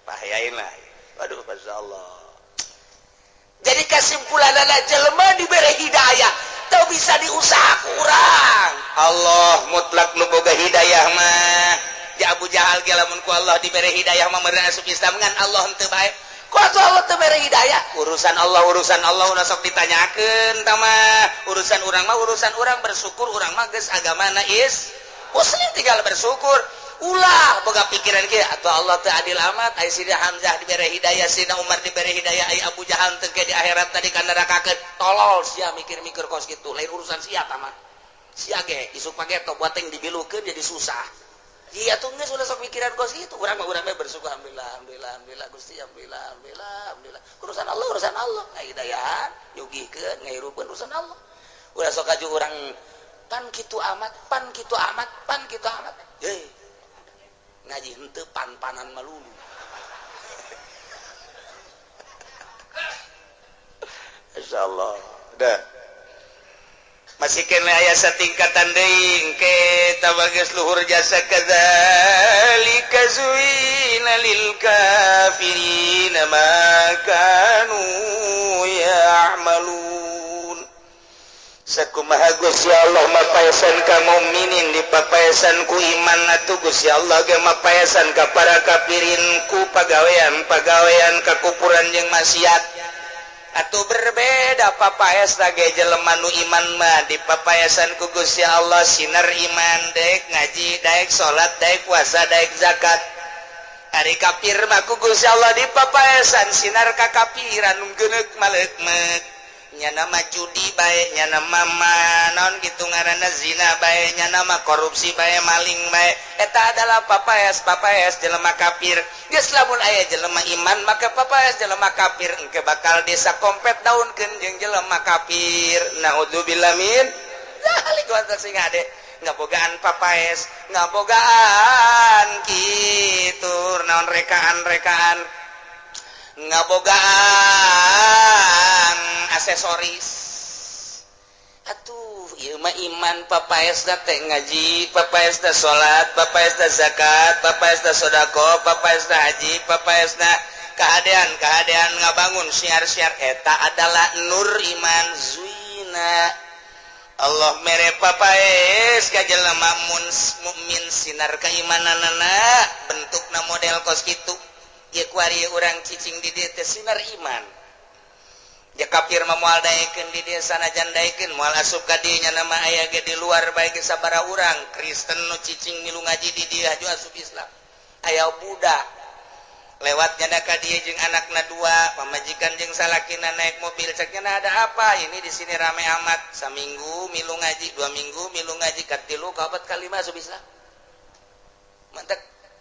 pahayain lah waduh masyaallah jadi kesimpulan adalah jelema diberi hidayah teu bisa diusaha kurang Allah mutlak nu boga hidayah mah di Abu Jahal ge lamun ku Allah diberi hidayah mah meureun asup Islam ngan Allah henteu bae ku Allah teu beri hidayah urusan Allah ulah sok ditanyakeun tah mah urusan urang bersyukur urang mah geus agamana muslim tinggal bersyukur ulah boga pikiran kieu atuh Allah teu adil amat ai Siti Hamzah dibere hidayah Sina Umar dibere hidayah ai Abu Jahal teu ke di akhirat tadi ka nerakakeun tolol sia mikir-mikir kos kitu lain urusan sia tah mah sia ge isuk pageto buat teng dibilukeun jadi susah iya tuh geus ulah sok mikiran kos kitu urang mah bersyukur alhamdulillah Gusti alhamdulillah urusan Allah hidayahan nyugihkeun ngairupeun urusan Allah ulah sok aju urang pan kitu amat heuh ngaji henteu pan-panan malulu insyaallah dah masih kena aya satingkatan deui engke tabageus luhur jasa kadzalika zuina lil kafirina ma kanu ya'malun sakumaha Gusti Allah mapaesan ka mukminin dipapaesan ku iman atuh Gusti Allah ge mapaesan ka para kafirin ku pagawean kakupuran jeung maksiat atuh berbeda papaes ge jelema nu iman mah dipapaesan ku Gusti Allah sinar iman daek ngaji daek salat daek puasa daek zakat ari kafir mah ku Gusti Allah dipapaesan sinar ka kafiran nu geuneuk maleuk-meuk nyana mah judi bae nyana mah naon kitu ngaranna zina bae nyana mah korupsi bae maling bae eta adalah papaes jelema kafir geus lamun aya jelema iman maka papaes jelema kafir engke bakal desa kompet daunkeun jeung jelema kafir naudzubillah min zalik wa sing ade ngabogaan papaes ngabogaan kitu naon rekaan ngabogaan aksesoris atuh ieu mah iman papaesna teh ngaji, papaesna salat, papaesna zakat, papaesna sedekah, papaesna haji, papaesna keadaan ngabangun syiar-syiar eta adalah nur iman zuina. Allah mere papaes ka jelema mukmin sinar keimananana bentukna model kos kitu. Ieu kuari urang cicing di dieu teh sinar iman. Ya kafir mah moal daekeun di dieu sanajan daekeun moal asup ka dieu nya nama aya ge di luar bae ge sabaraha urang Kristen nu cicing milu ngaji di dieu aju asup Islam. Aya budak lewat nyana ka dieu jeung anakna dua, pamajikan jeung salakina naik mobil cek nyana ada apa? Ini di sini rame amat. Saminggu milu ngaji, 2 minggu milu ngaji, katilu kaopat kalima asup Islam. Mantek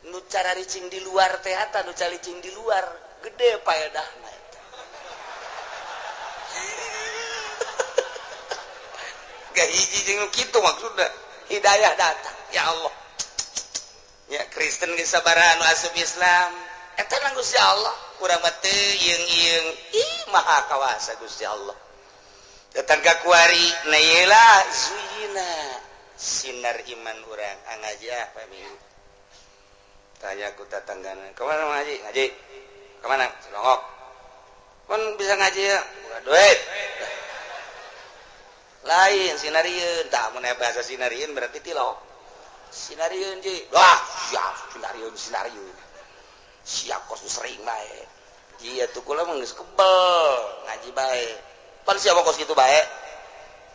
nu cara ricing di luar teh eta nu calicing di luar gede paedahna. Gak hiji jeung kitu maksudna hidayah datang ya Allah ya Kristen ge sabaraha anu asup Islam eta nang Gusti Allah urang mah teu yeung-yeung maha kawasa Gusti Allah datang ka kuari na yeula zuyina sinar iman urang ngaji apa minggu tanya ku tatanggana kemana ngaji kemana Cilongok pun bisa ngaji ya bukan duit lain sinarieun tak mun bahasa sinarieun berarti tilok sinarieun ji wah siap sinarieun siap kos sering bae ieu tuh kula mah geus kebel ngaji bae pan siapa kos kitu bae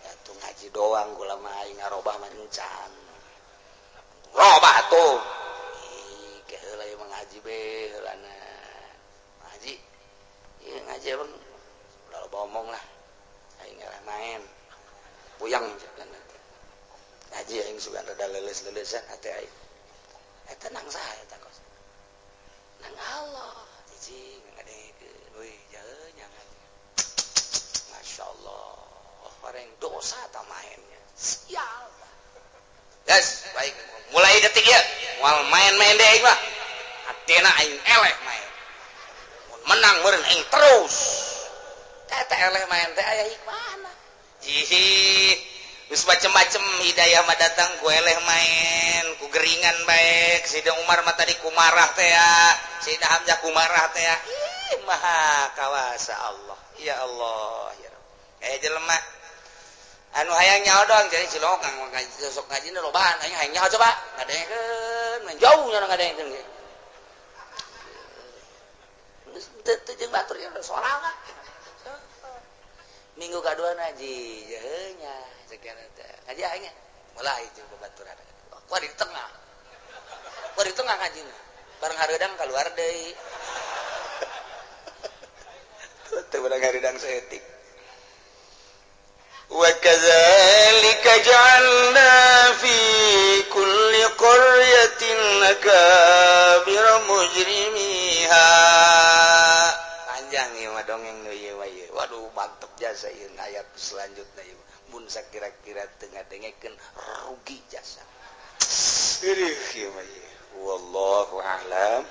ya tuh ngaji doang kula mah aing ngarobah mah encan robah tuh ke heula ieu ngaji be heulana ngaji ieu ngaji abang udah omong lah aing main puyang ngaji aing sugan rada leuleus-leulesan ate aing eta nang saha eta kos nang Allah cicing ngadengekeun we jaeu nya ngaji masyaallah bareng dosa ta mainnya sial guys baik mulai detik ieu moal main-main deui aing mah atena aing eleh main mun menang meureun aing terus eta eleh main teh aya hikmahna. Ih, geus macem-macem hidayah mah datang ku eleh main, ku geringan baik. Sayyidina Umar mah tadi kumarah teh ya, Sayyidina Hamzah kumarah teh ya. Ih, maha kawasa Allah. Ya Allah, ya Rabb. Jelema anu hayang nyaho doang jadi Cilongok kang ngaji sok ngaji nu lobaan aya hayang nyaho coba ngadengekeun, main jauh nya ngadengekeun ge. Geus teu jeung batur ya soal kan. Minggu kedua ngaji jahenya sekian teh ngaji aing mulai jeung babaturan ku di tengah ngajina bareng hareudang keluar deui teu bareng hareudang saeutik wa kadzalika ja'alna fi kulli qaryatin akabira mujrimiha panjang ieu mah dongeng nu ieu mah ieu waduh mantep jasa ieu ayat selanjutnya ieu mun sakira-kira teu ngadengekeun rugi jasa ieu mah ieu wallahu a'lam.